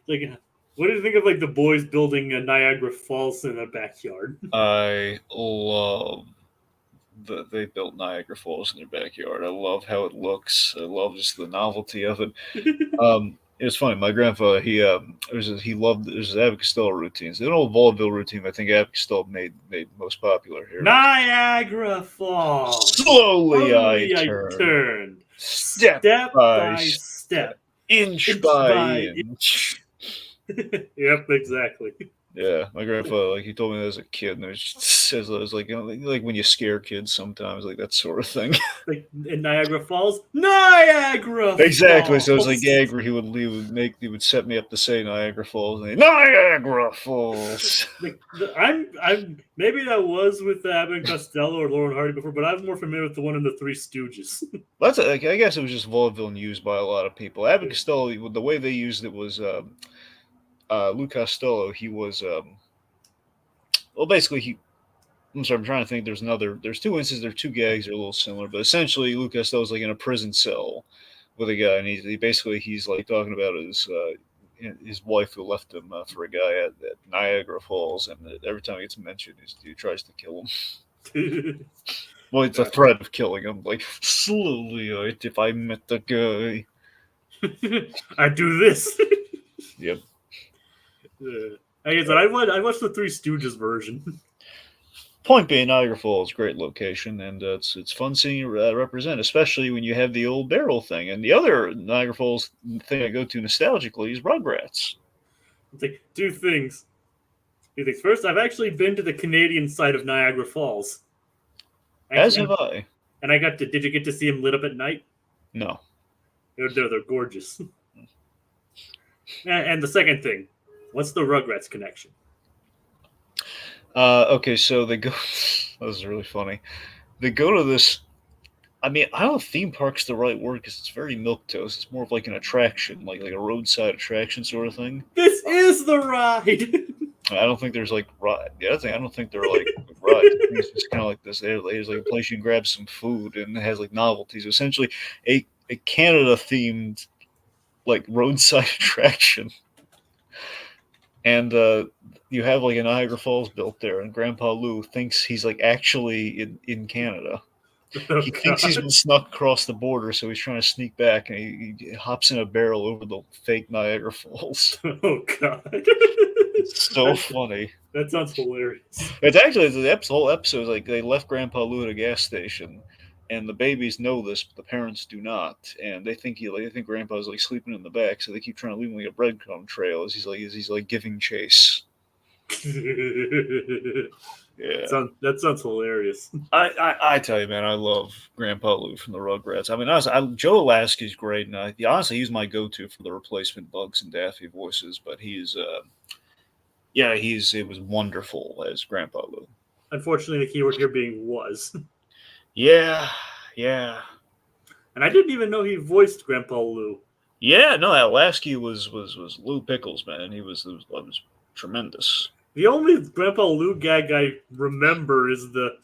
What do you think of the boys building a Niagara Falls in their backyard? I love that they built Niagara Falls in their backyard. I love how it looks. I love just the novelty of it. It was funny. My grandpa, he loved his Abbott Costello routines. The old vaudeville routine, I think Abbott Costello made most popular here. Niagara Falls. Slowly I turned. Step by step. Inch by inch. Yep, exactly. Yeah, my grandpa, he told me that as a kid, and it was just as like, like when you scare kids sometimes, like that sort of thing. Like in Niagara Falls, Niagara Exactly. So it's Falls. like gag where he would set me up to say Niagara Falls. And Niagara Falls. I'm maybe that was with Abbott and Costello or Lauren Hardy before, but I'm more familiar with the one in the Three Stooges. That's I guess it was just vaudeville and used by a lot of people. Abbott Costello, the way they used it was Lou Costello. He was well, basically he. I'm sorry, I'm trying to think. There's two instances. There's two gags that are a little similar, but essentially, Lou Costello's like in a prison cell with a guy, and he's like talking about his wife who left him for a guy at Niagara Falls, and every time he gets mentioned, he tries to kill him. Well, it's a threat of killing him. Like, slowly, if I met the guy, I do this. Yep. I guess I watched the Three Stooges version. Point being, Niagara Falls, great location, and it's fun seeing it represent, especially when you have the old barrel thing. And the other Niagara Falls thing I go to nostalgically is Rugrats. It's like two things. First, I've actually been to the Canadian side of Niagara Falls. As have I. And did you get to see them lit up at night? No. They're gorgeous. And the second thing, what's the Rugrats connection? Okay, so they go. That was really funny. They go to this. I mean, I don't know if theme park's the right word because it's very milquetoast. It's more of like an attraction, like a roadside attraction sort of thing. This is the ride. I don't think there's like ride. The other thing, I don't think they're like rides. It's just kind of like this. There's like a place you can grab some food and it has like novelties. Essentially, a Canada themed like roadside attraction. And you have like a Niagara Falls built there, and Grandpa Lou thinks he's like actually in Canada. Oh, he thinks he's been snuck across the border, so he's trying to sneak back, and he hops in a barrel over the fake Niagara Falls. Oh God! It's so funny. That sounds hilarious. It's actually the whole episode is like they left Grandpa Lou at a gas station, and the babies know this, but the parents do not, and they think Grandpa's like sleeping in the back, so they keep trying to leave him like a breadcrumb trail as he's like giving chase. Yeah, that sounds hilarious. I tell you, man, I love Grandpa Lou from the Rugrats. I mean, honestly, Joe Lasky's great, and honestly, he's my go-to for the replacement Bugs and Daffy voices. But it was wonderful as Grandpa Lou. Unfortunately, the keyword here being was. Yeah. And I didn't even know he voiced Grandpa Lou. Yeah, no, that Lasky was Lou Pickles, man. He was tremendous. The only Grandpa Lou gag I remember is the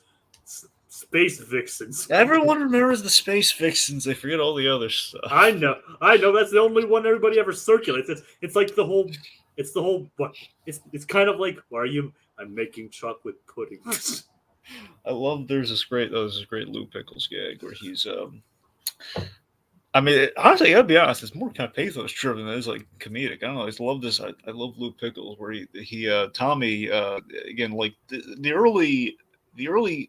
Space Vixens. Everyone remembers the Space Vixens. They forget all the other stuff. I know. That's the only one everybody ever circulates. It's like the whole. It's the whole. It's kind of like, why are you? I'm making chocolate pudding. I love. There's this great Lou Pickles gag where he's. I mean, honestly, I gotta be honest. It's more kind of pathos driven than it's like comedic. I don't know. I just love this. I love Lou Pickles, where Tommy again, like the early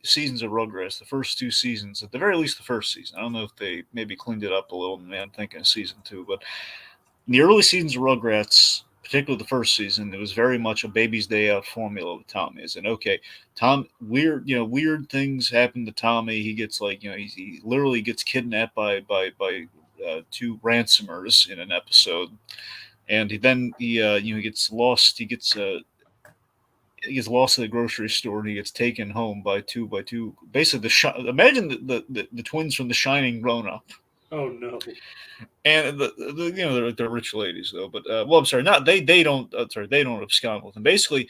seasons of Rugrats, the first two seasons, at the very least the first season. I don't know if they maybe cleaned it up a little. Man, I'm thinking of season 2, but in the early seasons of Rugrats, particularly the first season, it was very much a baby's day out formula with Tommy. As in, okay, weird things happen to Tommy. He gets he literally gets kidnapped by two ransomers in an episode, and he gets lost. He gets lost at the grocery store, and he gets taken home by two. Basically, imagine the twins from The Shining grown up. Oh no! And they're rich ladies though. But I'm sorry, not they. They don't. They don't abscond with them. Basically,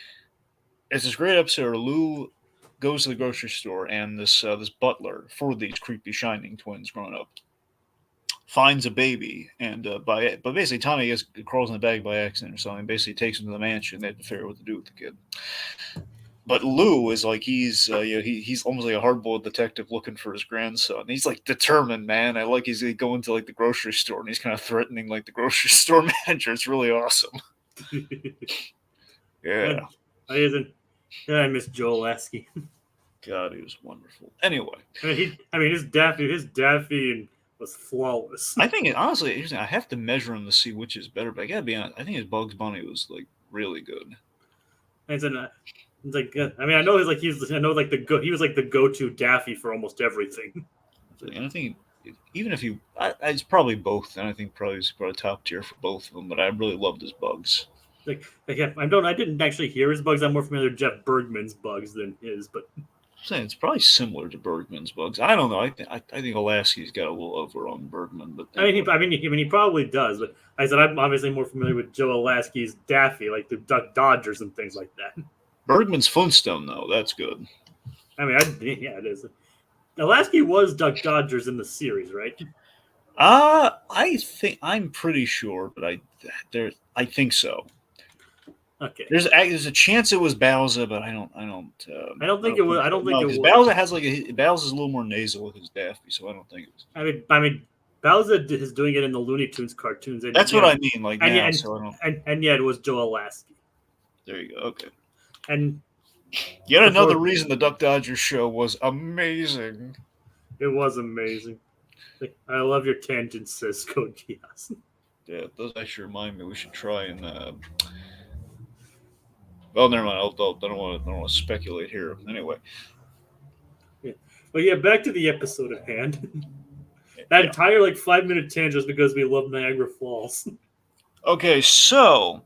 it's this great episode where Lou goes to the grocery store, and this butler for these creepy Shining twins grown up finds a baby, and but basically Tommy crawls in the bag by accident or something. Basically takes him to the mansion. They have to figure out what to do with the kid. But Lou is like he's almost like a hard-boiled detective looking for his grandson. He's like determined, man. He's going to like the grocery store, and he's kind of threatening like the grocery store manager. It's really awesome. Yeah. I miss Joel Lasky. God, he was wonderful. Anyway, his Daffy was flawless. I think honestly, I have to measure him to see which is better. But I gotta be honest, I think his Bugs Bunny was like really good. It's like, I mean, I know he was like the go-to Daffy for almost everything. And I think even if it's probably both, and I think probably it's probably top tier for both of them. But I really loved his bugs. I didn't actually hear his bugs. I'm more familiar with Jeff Bergman's bugs than his, but I'm saying it's probably similar to Bergman's bugs. I don't know. I think Alasky's got a little over on Bergman, but anyway. I mean, he probably does. But I said I'm obviously more familiar with Joe Alasky's Daffy, like the Duck Dodgers and things like that. Bergman's Flintstone, though, that's good. I mean, yeah, it is. Alasky was Duck Dodgers in the series, right? I'm pretty sure, but I think so. Okay. There's a chance it was Bowser, but I don't think it was. I don't think it was. Bowser has Bowser's a little more nasal with his Daffy, so I don't think it was. I mean, Bowser is doing it in the Looney Tunes cartoons. That's what I mean. Like, and, now, and, so I don't. And yet it was Joe Alasky. There you go. Okay. And yet another reason the Duck Dodgers show was amazing. It was amazing. I love your tangents, says Code Geass. Yeah, it does actually remind me we should try and. Well, never mind. I don't want to speculate here. Anyway. Yeah. But yeah, back to the episode at hand. That entire 5-minute tangent is because we love Niagara Falls. Okay, so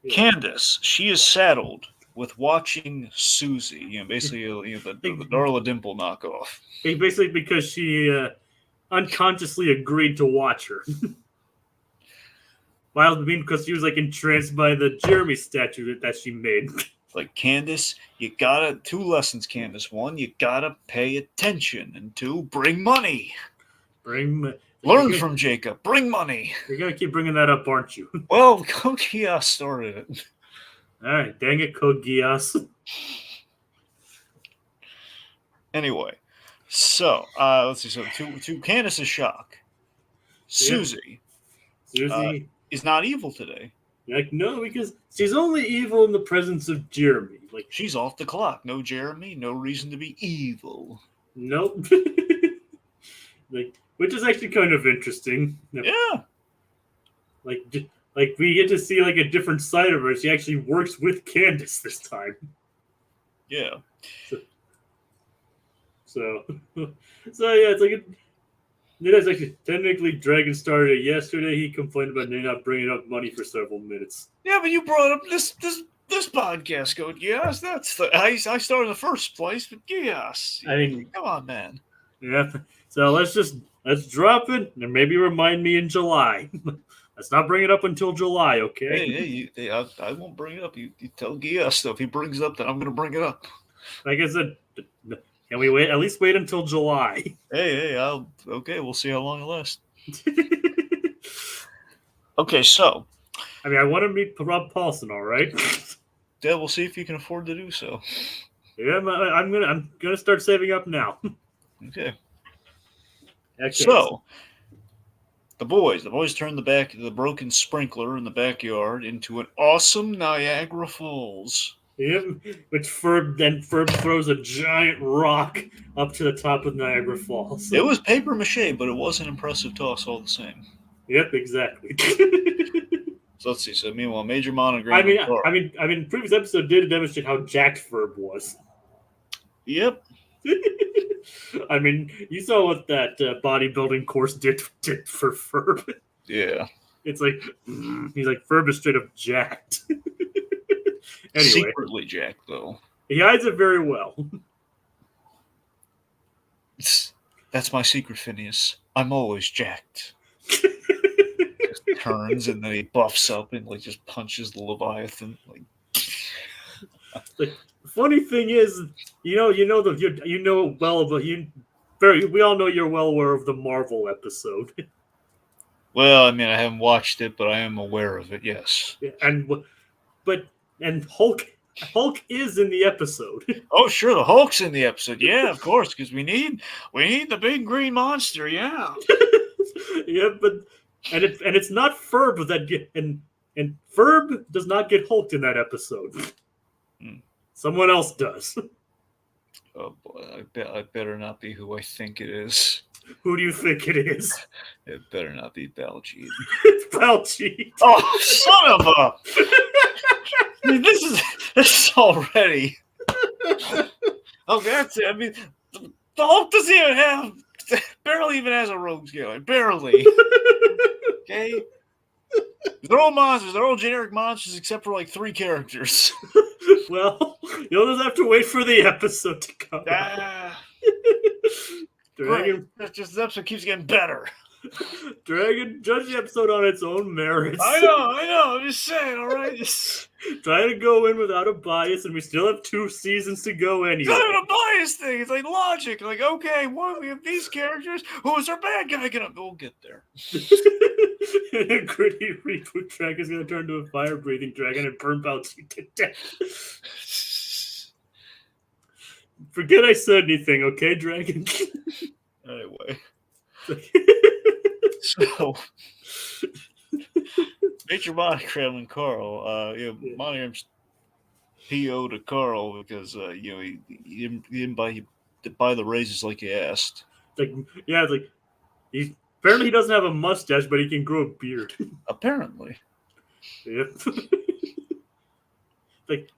Candace, she is saddled with watching Suzy. Basically, the Darla Dimple knockoff. Basically, because she unconsciously agreed to watch her. Because she was entranced by the Jeremy statue that she made. Like, Candace, you gotta 2 lessons, Candace. 1, you gotta pay attention, and 2, bring money. Learn from Jacob. Bring money. You're gonna keep bringing that up, aren't you? Well, Code Geass started it. All right, dang it, Code Geass. Anyway, so let's see. So to Candace's shock, Suzy is not evil today. No, because she's only evil in the presence of Jeremy. She's off the clock. No Jeremy, no reason to be evil. Nope. Which is actually kind of interesting. Yeah. We get to see a different side of her. She actually works with Candace this time. Yeah. So yeah, it's it is actually technically Dragon started it yesterday. He complained about not bringing up money for several minutes. Yeah, but you brought up this podcast, Code Geass. That's I started in the first place, but Geass. I mean, come on, man. Yeah. So let's drop it and maybe remind me in July. Let's not bring it up until July, okay? Hey, I won't bring it up. You tell Geass stuff. If he brings it up, then I'm going to bring it up. Like I said, can we wait? At least wait until July. Hey, okay. We'll see how long it lasts. Okay, so. I mean, I want to meet Rob Paulson, all right? Yeah, we'll see if you can afford to do so. Yeah, I'm gonna start saving up now. Okay. So, the boys turn the broken sprinkler in the backyard into an awesome Niagara Falls. Yep, which Ferb throws a giant rock up to the top of Niagara Falls. It was paper mache, but it was an impressive toss all the same. Yep, exactly. So let's see. So meanwhile, Major Monogram. I mean, previous episode did demonstrate how jacked Ferb was. Yep. I mean, you saw what that bodybuilding course did for Ferb. Yeah. It's he's Ferb is straight up jacked. Anyway, secretly jacked, though. He hides it very well. That's my secret, Phineas. I'm always jacked. Just turns and then he buffs up and just punches the Leviathan. The funny thing is, we all know you're well aware of the Marvel episode. Well, I mean, I haven't watched it, but I am aware of it. Yes. And Hulk is in the episode. Oh, sure, the Hulk's in the episode. Yeah, of course, because we need the big green monster. Yeah. Yeah, and it's not Ferb and Ferb does not get Hulked in that episode. Someone else does. Oh boy, I better not be who I think it is. Who do you think it is? It better not be Baljeet. It's Baljeet. Oh, son of a! I mean, this is already. Oh, that's it. I mean, the Hulk doesn't even have, barely even has a rogues gallery. Barely. Okay? They're all monsters. They're all generic monsters except for like 3 characters. Well, you'll just have to wait for the episode to come out. Great. Dragon, This episode keeps getting better. Dragon, judge the episode on its own merits. I know. I'm just saying, all right? Try to go in without a bias, and we still have 2 seasons to go anyway. It's not even a bias thing. It's like logic. Like, okay, well, we have these characters. Who is our bad guy gonna? We'll get there. A gritty reboot dragon is going to turn into a fire-breathing dragon and burn Baljeet to death. Forget I said anything, okay, dragon? Anyway. So, Major Monogram and Carl, Monogram's PO to Carl because, he didn't buy the raises like he asked. It's like, apparently he doesn't have a mustache, but he can grow a beard. Apparently. Yep.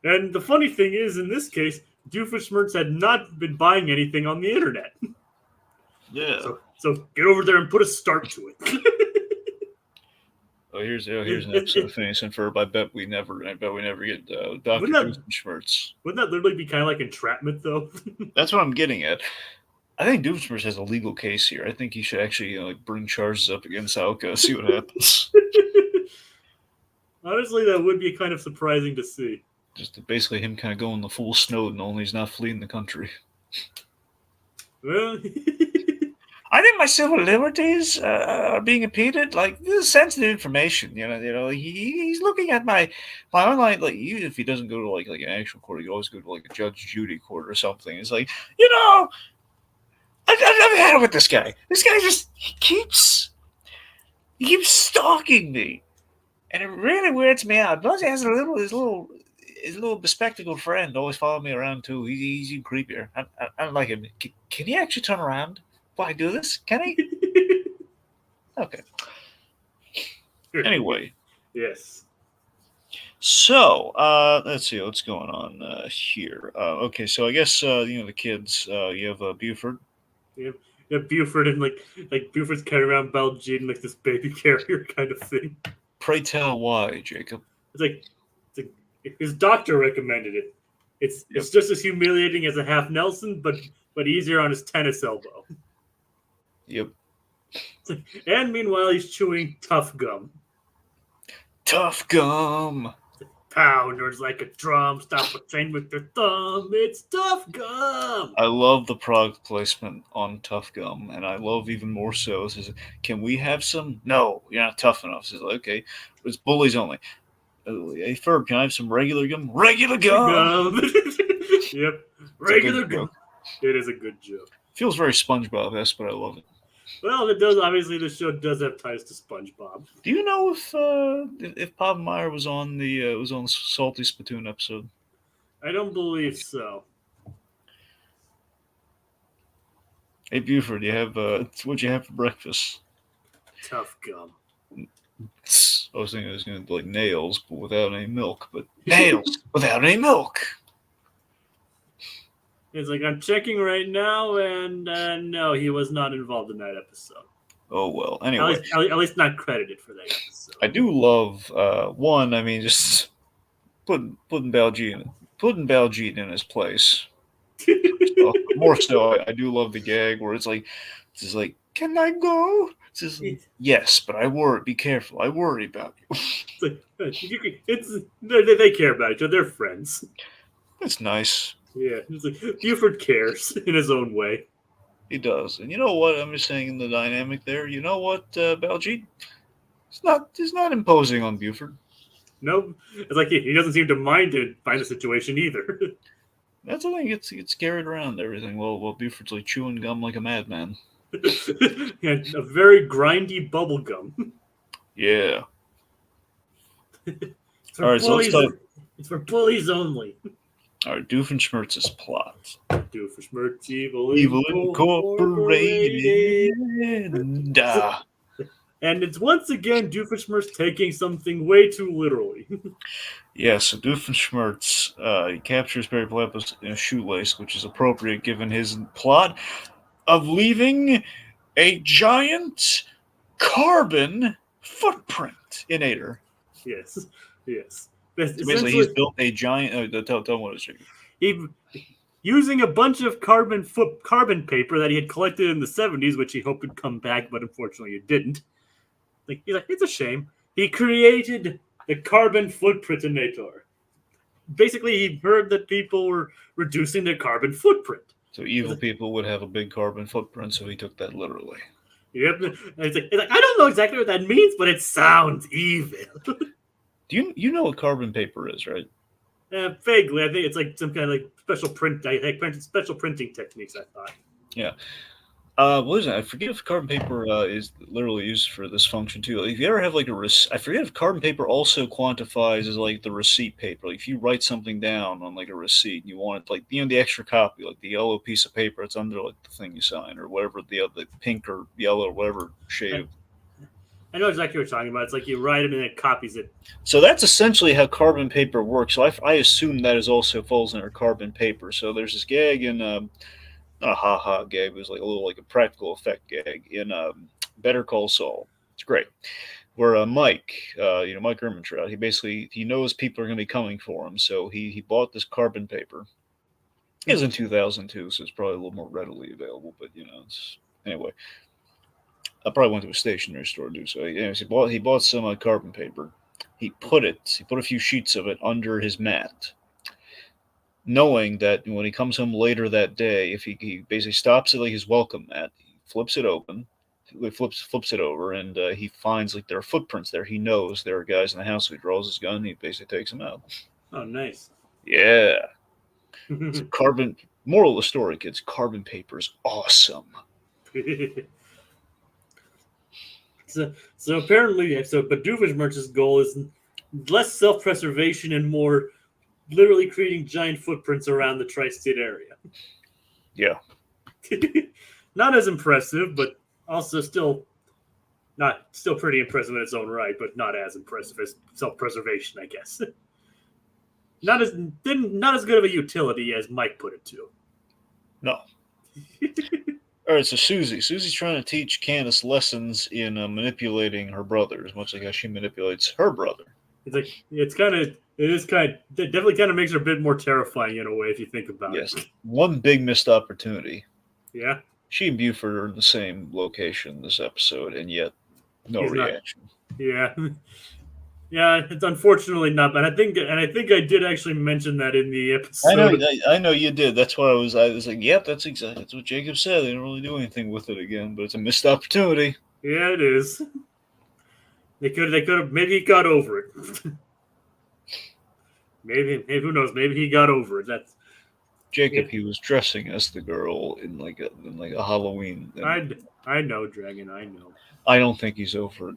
And the funny thing is, in this case, Doofenshmirtz had not been buying anything on the internet. Yeah. So get over there and put a start to it. Here's an episode of Phineas and Ferb. I bet we never get Dr. Doofenshmirtz. Wouldn't that literally be kind of like entrapment, though? That's what I'm getting at. I think Doofenshmirtz has a legal case here. I think he should actually bring charges up against Alka, see what happens. Honestly, that would be kind of surprising to see. Just basically him kind of going the full Snowden, only he's not fleeing the country. Well, I think my civil liberties are being impeded. Like, this is sensitive information. He's looking at my online. Like, even if he doesn't go to like an actual court, he always go to like a Judge Judy court or something. It's like, I've had it with this guy. This guy he keeps stalking me, and it really weirds me out. Plus, he has his little bespectacled friend always following me around too. He's even creepier. I don't like him. Can he actually turn around while I do this? Can he? Okay. Anyway. Yes. So, let's see what's going on here. Okay, so I guess the kids. You have Buford. Yeah, Buford and like Buford's carrying around Baljeet and like this baby carrier kind of thing. Pray tell why, Jacob. It's like his doctor recommended it. It's just as humiliating as a half Nelson, but easier on his tennis elbow. Yep. And meanwhile, he's chewing tough gum. Tough gum. Pounders like a drum, stop a train with their thumb. It's tough gum. I love the product placement on tough gum, and I love even more so. Says, can we have some? No, you're not tough enough. Says, okay, it's bullies only. Hey, Ferb, can I have some regular gum? Regular gum. Yep, regular gum. It is a good joke. Feels very SpongeBob-esque, but I love it. Well, it does. Obviously, the show does have ties to SpongeBob. Do you know if Bob Meyer was on the Salty Spittoon episode? I don't believe so. Hey Buford, what'd you have for breakfast? Tough gum. I was thinking it was going to be like nails, but without any milk. But nails without any milk. It's like, I'm checking right now, and no, he was not involved in that episode. Oh, well. Anyway. At least not credited for that episode. I do love, one, I mean, just putting Baljeet in his place. More so, I do love the gag where it's like, can I go? It's just like, yes, but I worry. Be careful. I worry about you. They care about each other. They're friends. That's nice. Yeah, it's like Buford cares in his own way. He does, and you know what? I'm just saying the dynamic there. You know what, Baljeet? It's not imposing on Buford. No, it's like he doesn't seem to mind the situation either. That's the thing. Gets carried around everything. Well, Buford's like chewing gum like a madman. Yeah, a very grindy bubble gum. Yeah. All right, so let's talk. It's for bullies only. All right, Doofenshmirtz's plot. Doofenshmirtz, evil Incorporated. And it's once again Doofenshmirtz taking something way too literally. Yeah, so Doofenshmirtz, he captures Barry Platypus in a shoelace, which is appropriate given his plot of leaving a giant carbon footprint-inator. Yes, yes. So basically, he's built a giant. Tell what it's. He using a bunch of carbon paper that he had collected in the 70s, which he hoped would come back, but unfortunately it didn't. He's like, it's a shame. He created the carbon footprintinator. Basically, he heard that people were reducing their carbon footprint. So evil people would have a big carbon footprint, so he took that literally. Yep. It's like, I don't know exactly what that means, but it sounds evil. Do you know what carbon paper is, right? Vaguely, I think it's like some kind of like special printing techniques. I thought. Yeah. What is it? I forget if carbon paper is literally used for this function too. Like, if you ever have like I forget if carbon paper also quantifies as like the receipt paper. Like if you write something down on like a receipt, and you want it like the extra copy, like the yellow piece of paper, it's under like the thing you sign or whatever the pink or yellow or whatever shade. I know exactly what you're talking about. It's like you write them and it copies it. So that's essentially how carbon paper works. So I assume that is also falls under carbon paper. So there's this gag in. Not a ha-ha gag, it was like a little like a practical effect gag in Better Call Saul. It's great. Where Mike Ehrmantraut, he knows people are going to be coming for him, so he bought this carbon paper. It was in 2002, so it's probably a little more readily available, but anyway. I probably went to a stationery store to do so. Anyways, he bought some carbon paper. He put a few sheets of it under his mat, knowing that when he comes home later that day, if he basically stops at like his welcome mat, he flips it open, flips it over, and he finds like there are footprints there. He knows there are guys in the house. So he draws his gun. And he basically takes them out. Oh, nice. Yeah. So moral of the story, kids: carbon paper is awesome. So apparently, but Doofenshmirtz's goal is less self-preservation and more literally creating giant footprints around the tri-state area. Yeah. Not as impressive, but also still pretty impressive in its own right, but not as impressive as self-preservation, I guess. Not as good of a utility as Mike put it to. No. All right, so Suzy's trying to teach Candace lessons in manipulating her brother, as much like how she manipulates her brother. It definitely kind of makes her a bit more terrifying in a way if you think about it. Yes, one big missed opportunity. Yeah. She and Buford are in the same location this episode, and yet no reaction. Yeah. Yeah, it's unfortunately not, but I think I did actually mention that in the episode. I know you did. That's why I was like, yep, that's what Jacob said. They don't really do anything with it again, but it's a missed opportunity. Yeah, it is. They could have maybe he got over it. maybe who knows? Maybe he got over it. That's Jacob. He was dressing as the girl in like a Halloween. I know, Dragon. I know. I don't think he's over it.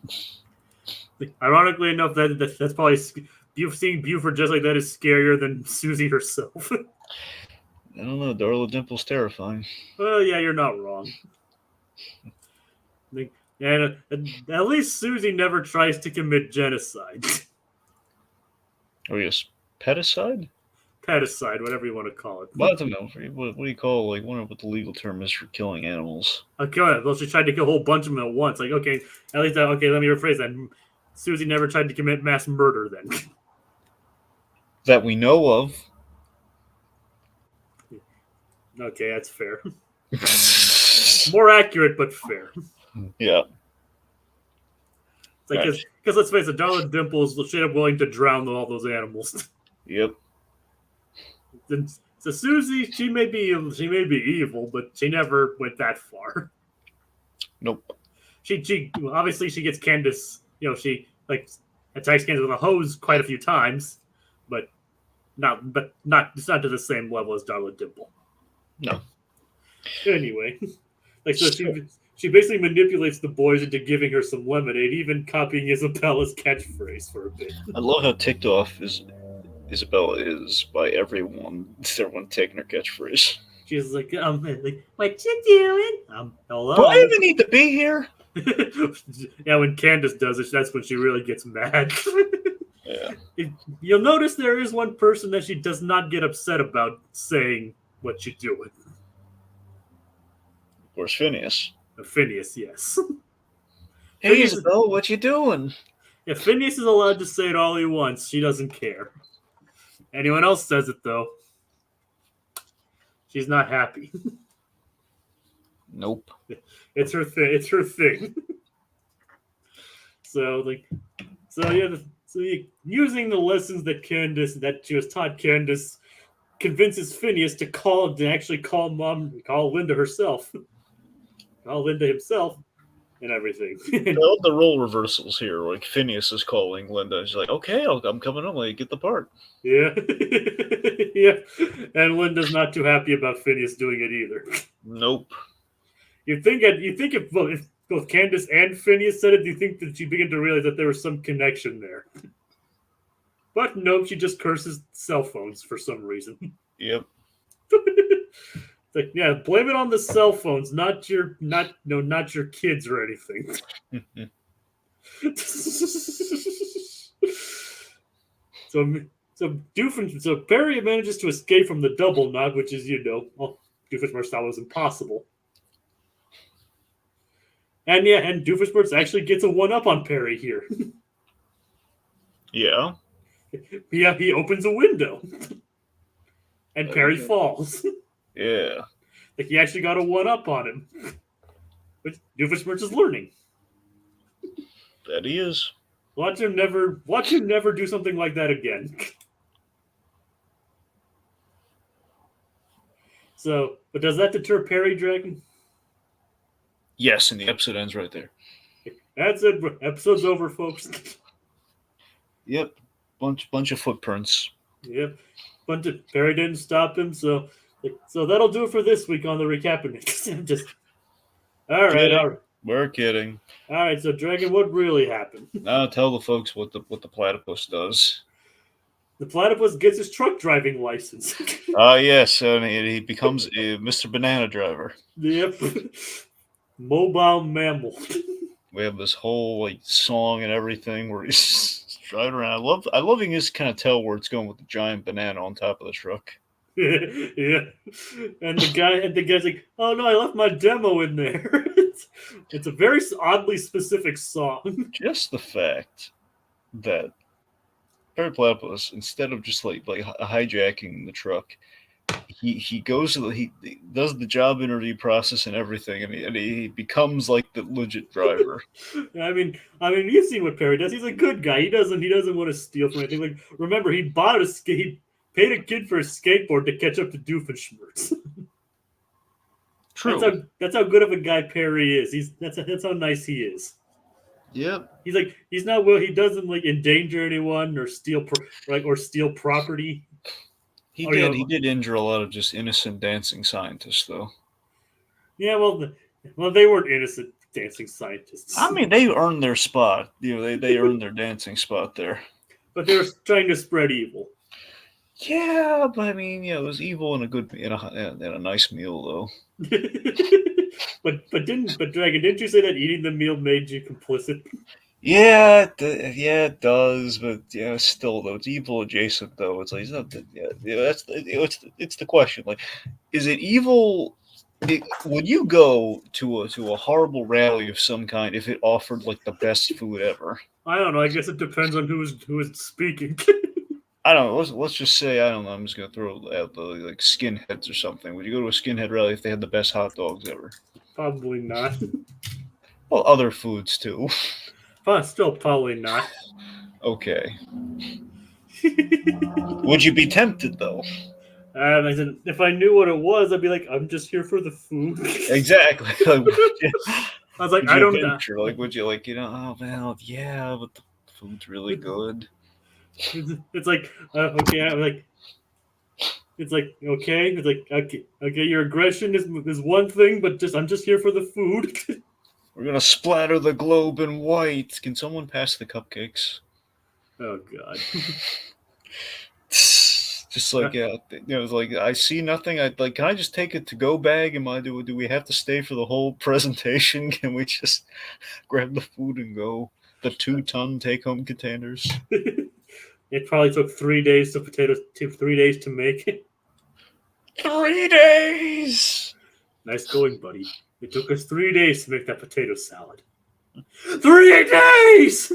Ironically enough, that's probably seeing Buford just like that is scarier than Suzy herself. I don't know. Darla Dimple's terrifying. Well, yeah, you're not wrong. And at least Suzy never tries to commit genocide. Oh yes, pedicide. Pedicide, whatever you want to call it. Well, I don't know. What do you call I wonder what the legal term is for killing animals. Okay, well, she tried to kill a whole bunch of them at once. Like, okay, at least let me rephrase that. Suzy never tried to commit mass murder then. That we know of. Okay, that's fair. More accurate, but fair. Yeah. It's like, because let's face it, Darla Dimple is straight up willing to drown all those animals. Yep. So Suzy, she may be evil, but she never went that far. Nope. She obviously she gets Candace. She attacks Candace with a hose quite a few times, but it's not to the same level as Darla Dimple. No. Anyway, she basically manipulates the boys into giving her some lemonade, even copying Isabella's catchphrase for a bit. I love how ticked off Isabella is by everyone taking her catchphrase. She's like, what you doing? Hello. Do I even need to be here? Yeah, when Candace does it, that's when she really gets mad. Yeah. You'll notice there is one person that she does not get upset about saying what she's doing. Of course, Phineas. Phineas, yes. Hey, Phineas, Isabel, what you doing? yeah, Phineas is allowed to say it all he wants. She doesn't care. Anyone else says it though, she's not happy. Nope. It's her thing. It's her thing. So using the lessons that she was taught, Candace convinces Phineas to actually call Linda herself, call Linda himself, and everything. The role reversals here. Like Phineas is calling Linda. She's like, "Okay, I'm coming on. Like, get the part." Yeah, yeah, and Linda's not too happy about Phineas doing it either. Nope. You think if both Candace and Phineas said it, you think that she'd begin to realize that there was some connection there. But nope, she just curses cell phones for some reason. Yep. It's like, yeah, blame it on the cell phones, not your kids or anything. So Perry manages to escape from the double knot, which is Doofenshmirtz thought was impossible. And Doofenshmirtz actually gets a one up on Perry here. Yeah. Yeah, he opens a window, and Perry falls. Yeah. Like he actually got a one up on him, which Doofenshmirtz is learning. That he is. Watch him never do something like that again. So, but does that deter Perry, Dragon? Yes, and the episode ends right there. That's it. Episode's over, folks. Yep. Bunch of footprints. Yep. Perry didn't stop him, so that'll do it for this week on the Recap-inator. Just all right. We're kidding. All right, so Dragon, what really happened? Now tell the folks what the platypus does. The platypus gets his truck driving license. Yes, and he becomes a Mr. Banana Driver. Yep. Mobile mammal. We have this whole song and everything where he's driving around. I love he just kind of tell where it's going with the giant banana on top of the truck. Yeah. And the guy's like, "Oh no, I left my demo in there." It's a very oddly specific song. Just the fact that Perry Platypus, instead of just like hijacking the truck, he goes to he does the job interview process and everything, and he becomes like the legit driver. I mean, you've seen what Perry does. He's a good guy. He doesn't want to steal from anything. Like, remember, he paid a kid for a skateboard to catch up to Doofenshmirtz. True. That's how good of a guy Perry is. That's how nice he is. Yep. He doesn't like endanger anyone or steal property. He did injure a lot of just innocent dancing scientists, though. Yeah, well, they weren't innocent dancing scientists. I mean, they earned their spot. They earned their dancing spot there. But they were trying to spread evil. Yeah, but I mean, it was evil in a nice meal, though. But Dragon, didn't you say that eating the meal made you complicit? Yeah, it does, but still though, it's evil adjacent though. It's like it's the question. Like, is it evil? Would you go to a horrible rally of some kind if it offered like the best food ever? I don't know. I guess it depends on who is speaking. I don't know. Let's just say I don't know. I'm just gonna throw out the skinheads or something. Would you go to a skinhead rally if they had the best hot dogs ever? Probably not. Well, other foods too. Still probably not. Okay. Would you be tempted though? If I knew what it was, I'd be like, I'm just here for the food. Exactly. I was like, I don't know. Like, would you oh man, yeah, but the food's really good. It's like, okay, I'm like, it's like, okay, it's like, okay, your aggression is one thing, but I'm just here for the food. We're gonna splatter the globe in white. Can someone pass the cupcakes? Oh God. Just like like I see nothing. I like. Can I just take a to-go bag? Do we have to stay for the whole presentation? Can we just grab the food and go? The 2-ton take-home containers. It probably took 3 days to 3 days to make it. 3 days. Nice going, buddy. It took us 3 days to make that potato salad. 3 days.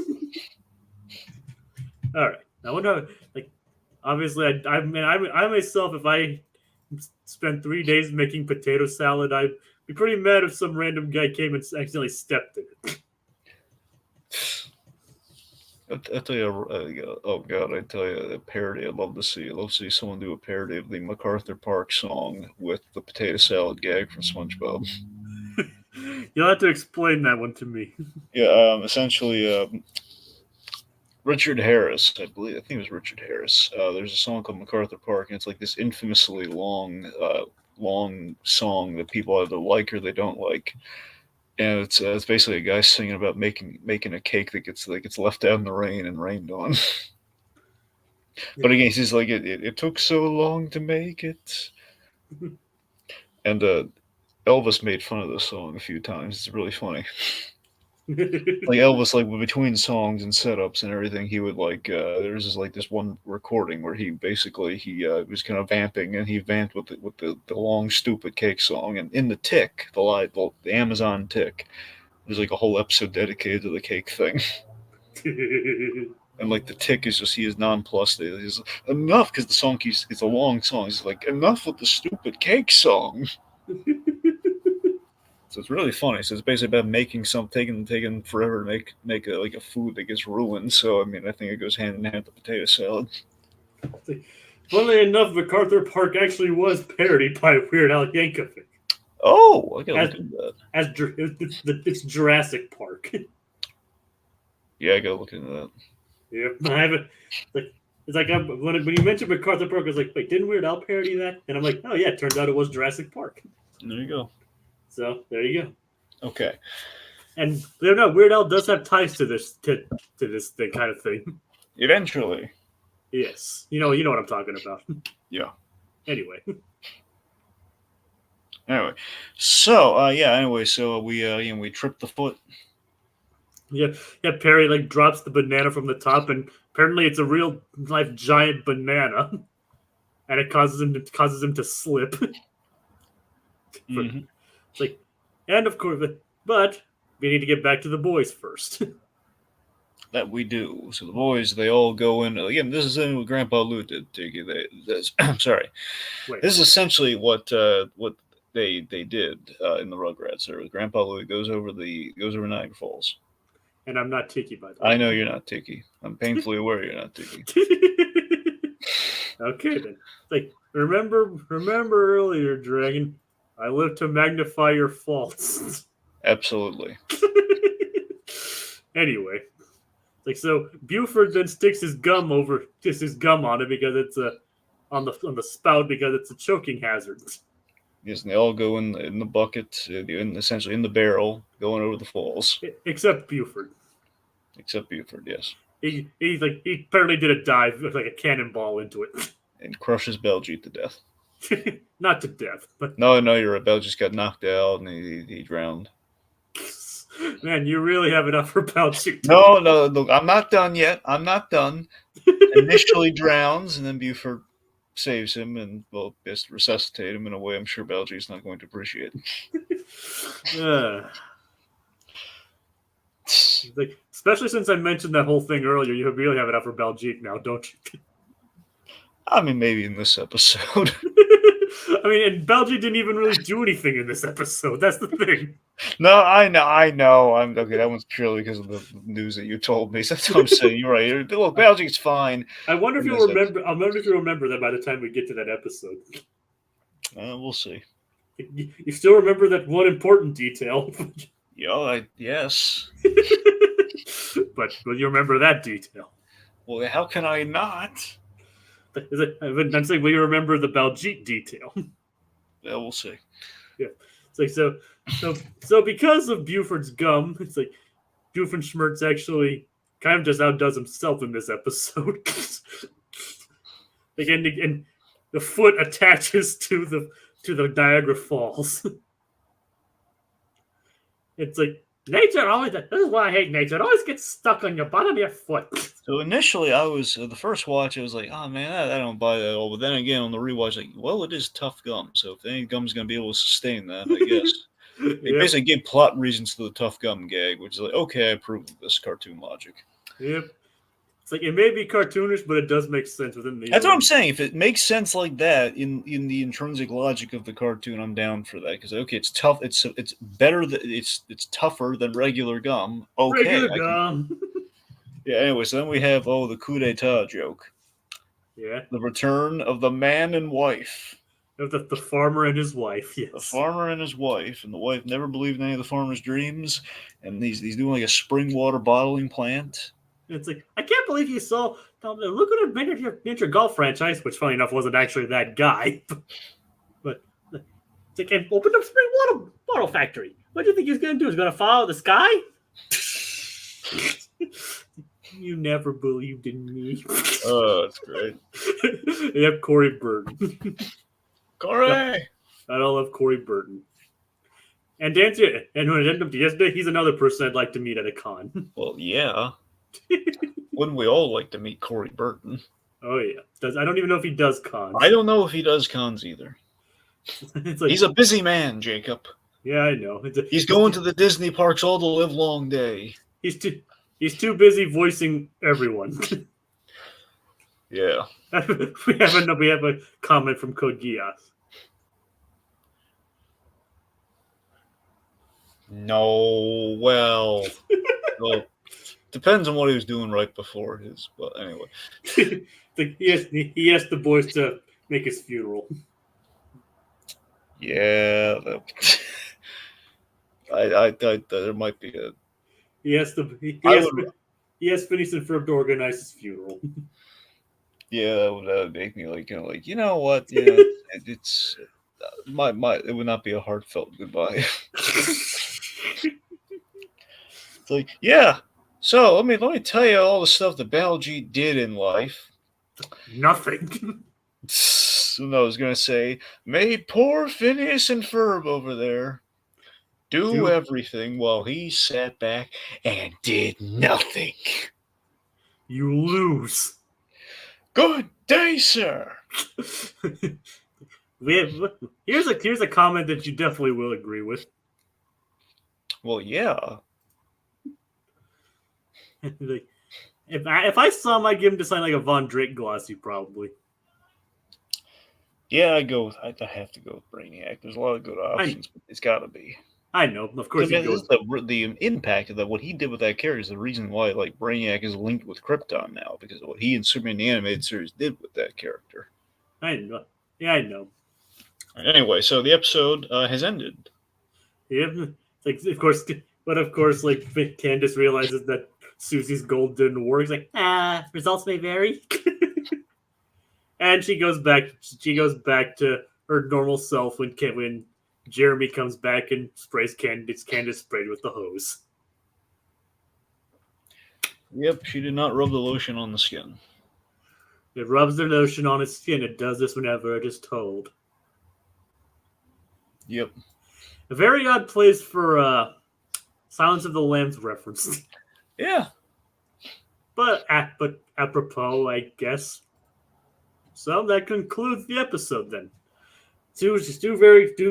All right. I wonder, like, obviously, I myself, if I spent 3 days making potato salad, I'd be pretty mad if some random guy came and accidentally stepped in it. I tell you, oh god, I tell you, a parody. I'd love to see. I'd love to see someone do a parody of the MacArthur Park song with the potato salad gag from SpongeBob. You'll have to explain that one to me. Yeah, essentially, Richard Harris, I think it was Richard Harris. There's a song called MacArthur Park, and it's like this infamously long song that people either like or they don't like. And it's basically a guy singing about making a cake that gets left out in the rain and rained on. But again, he's like, it took so long to make it. And Elvis made fun of this song a few times. It's really funny. Like Elvis, like between songs and setups and everything, he would there's this one recording where he was kind of vamping, and he vamped with the long stupid cake song, and in the Tick, the Amazon Tick, there's like a whole episode dedicated to the cake thing. And like the Tick is he is nonplussed. He's enough, because the song it's a long song. He's like, enough with the stupid cake song. So it's really funny. So it's basically about making taking forever to make a food that gets ruined. So I mean, I think it goes hand in hand with potato salad. Funnily enough, MacArthur Park actually was parodied by Weird Al Yankovic. Oh, I gotta look into that. It's Jurassic Park. Yeah, I gotta look into that. Yeah, I haven't. It's like when you mentioned MacArthur Park, I was like, wait, didn't Weird Al parody that? And I'm like, oh yeah, it turns out it was Jurassic Park. There you go. So there you go. Okay. And Weird Al does have ties to this thing, kind of thing. Eventually. Yes, you know what I'm talking about. Yeah. Anyway. So we tripped the foot. Yeah. Perry drops the banana from the top, and apparently it's a real life giant banana, and it causes him to slip. Mm-hmm. It's and of course, but we need to get back to the boys first. That we do. So the boys, they all go in. Again, this is what Grandpa Lou did. I'm sorry. Wait. This is essentially what they did in the Rugrats. There, Grandpa Lou goes over Niagara Falls. And I'm not Tiki, by the way. I know you're not Tiki. I'm painfully aware you're not Tiki. Okay then. Remember earlier, Dragon. I live to magnify your faults. Absolutely. Anyway, so Buford then sticks his gum on it because it's on the spout because it's a choking hazard. Yes, and they all go in the bucket, essentially in the barrel, going over the falls. Except Buford. Yes. He apparently did a dive with a cannonball into it. And crushes Belgique to death. Not to death, but no, you're right. Belgique got knocked out and he drowned. Man, you really have enough for Belgique. No, look, I'm not done yet. I'm not done. Initially drowns, and then Buford saves him and just resuscitate him in a way I'm sure Belgique's not going to appreciate. Especially since I mentioned that whole thing earlier, you really have enough for Belgique now, don't you? I mean, maybe in this episode. And Belgique didn't even really do anything in this episode. That's the thing. No, I know. I'm okay. That one's purely because of the news that you told me. So that's what I'm saying. You're right. Look, Belgique's fine. I wonder if you'll remember. I wonder if you'll remember that by the time we get to that episode. We'll see. You still remember that one important detail? Yes. But will you remember that detail? Well, how can I not? I'm saying, will you remember the Belgique detail? Yeah, we'll see. Yeah, it's so because of Buford's gum, it's Doofenshmirtz actually kind of just outdoes himself in this episode. and the foot attaches to the Niagara Falls. It's like nature always. This is why I hate nature. It always gets stuck on your bottom of your foot. So initially, I was the first watch. I was like, "Oh man, I don't buy that at all." But then again, on the rewatch, like, well, it is tough gum. So if any gum's gonna be able to sustain that, I guess. They Yep. basically gave plot reasons to the tough gum gag, which is like, okay, I approve of this cartoon logic. Yep. It's like it may be cartoonish, but it does make sense within the. That's what I'm saying. If it makes sense like that in the intrinsic logic of the cartoon, I'm down for that. Because okay, it's tough. It's better. It's tougher than regular gum. Okay. Regular gum. Yeah. Anyway, so then we have the coup d'état joke. Yeah. The return of the man and wife. Of the farmer and his wife. Yes. The farmer and his wife, and the wife never believed in any of the farmer's dreams, and he's doing like a spring water bottling plant. It's like, I can't believe you saw. Look at a miniature golf franchise, which, funny enough, wasn't actually that guy. But it's like, and opened up spring water bottle factory. What do you think he was going to do? He's going to follow the sky? You never believed in me. Oh, that's great. Yep, Corey Burton. Corey! I don't love Corey Burton. And when it ended up to yesterday, he's another person I'd like to meet at a con. Well, yeah. Wouldn't we all like to meet Corey Burton? Oh, yeah. I don't even know if he does cons. I don't know if he does cons either. It's like, he's a busy man, Jacob. Yeah, I know. He's going to the Disney parks all the live long day. He's too busy voicing everyone. Yeah. we have a comment from Code Geass. No, well, depends on what he was doing right before his. But anyway, he asked the boys to make his funeral. Yeah, I there might be a. He asked Phineas and Ferb to organize his funeral. Yeah, that would make me like you know what? Yeah, it's my it would not be a heartfelt goodbye. It's like, yeah. So let me tell you all the stuff that Baljeet did in life. Nothing. I was gonna say, made poor Phineas and Ferb over there do everything while he sat back and did nothing. You lose. Good day, sir. Here's a comment that you definitely will agree with. Well, yeah. If I saw him, I'd give him to sign like a Von Drake glossy, probably. Yeah, I have to go with Brainiac. There's a lot of good options, but it's got to be. I know, of course. The impact of that, what he did with that character is the reason why like Brainiac is linked with Krypton now, because of what he and Superman the Animated Series did with that character. I know. Yeah, I know. Anyway, so the episode has ended. Yeah, like of course, like Candace realizes that Suzy's gold didn't work. It's like, results may vary. And she goes back to her normal self when Jeremy comes back and sprays Candace sprayed with the hose. Yep, she did not rub the lotion on the skin. It rubs the lotion on its skin. It does this whenever it is told. Yep. A very odd place for Silence of the Lambs reference. Yeah. But apropos, I guess. So that concludes the episode then. Two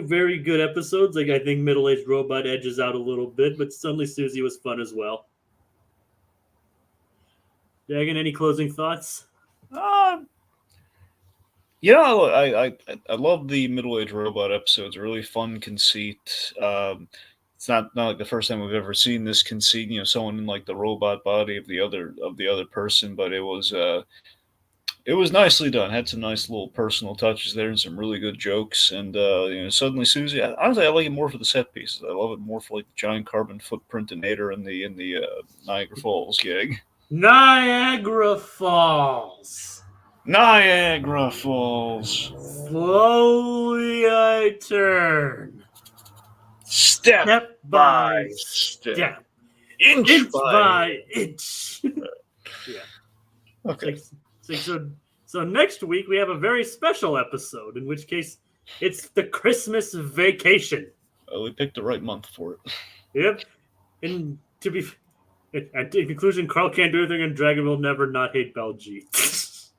very good episodes. Like I think Middle-Aged Robot edges out a little bit, but suddenly Suzy was fun as well. Dagan, any closing thoughts? Yeah, I love the Middle-Aged Robot episodes. A really fun conceit. It's not like the first time we've ever seen this conceit. Someone in like the robot body of the other person, but it was nicely done. Had some nice little personal touches there and some really good jokes. And suddenly Suzy, honestly, I like it more for the set pieces. I love it more for like the giant carbon footprint-inator in the Niagara Falls gig. Niagara Falls. Niagara Falls. Slowly I turn. Step by step. Inch by inch. Yeah. Okay. So So next week we have a very special episode, in which case it's the Christmas vacation. We picked the right month for it. Yep. And to be, in conclusion, Carl can't do anything, and Dragon will never not hate Baljeet.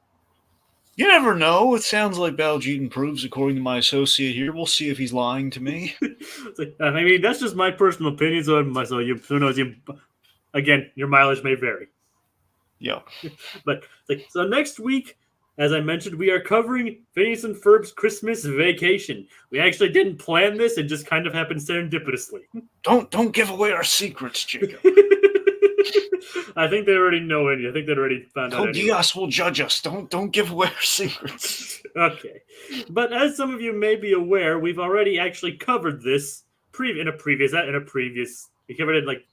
You never know. It sounds like Baljeet improves according to my associate here. We'll see if he's lying to me. I mean, that's just my personal opinion. So you, who knows? Again, your mileage may vary. Yeah. But so next week, as I mentioned, we are covering Phineas and Ferb's Christmas vacation. We actually didn't plan this; it just kind of happened serendipitously. Don't give away our secrets, Jacob. I think they already know it. I think they already found out. Diaz will judge us. Don't give away our secrets. Okay, but as some of you may be aware, we've already actually covered this in a previous. We covered it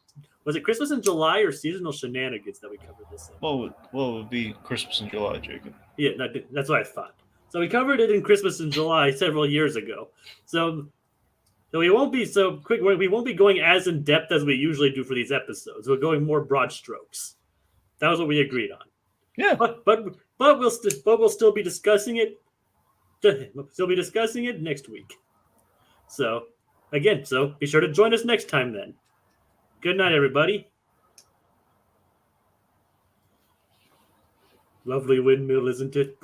was it Christmas in July or seasonal shenanigans that we covered this in? Well, it would be Christmas in July, Jacob. Yeah, that's what I thought. So we covered it in Christmas in July several years ago. So we won't be so quick. We won't be going as in depth as we usually do for these episodes. We're going more broad strokes. That was what we agreed on. Yeah. But we'll still be discussing it. We'll still be discussing it next week. So be sure to join us next time then. Good night, everybody. Lovely windmill, isn't it?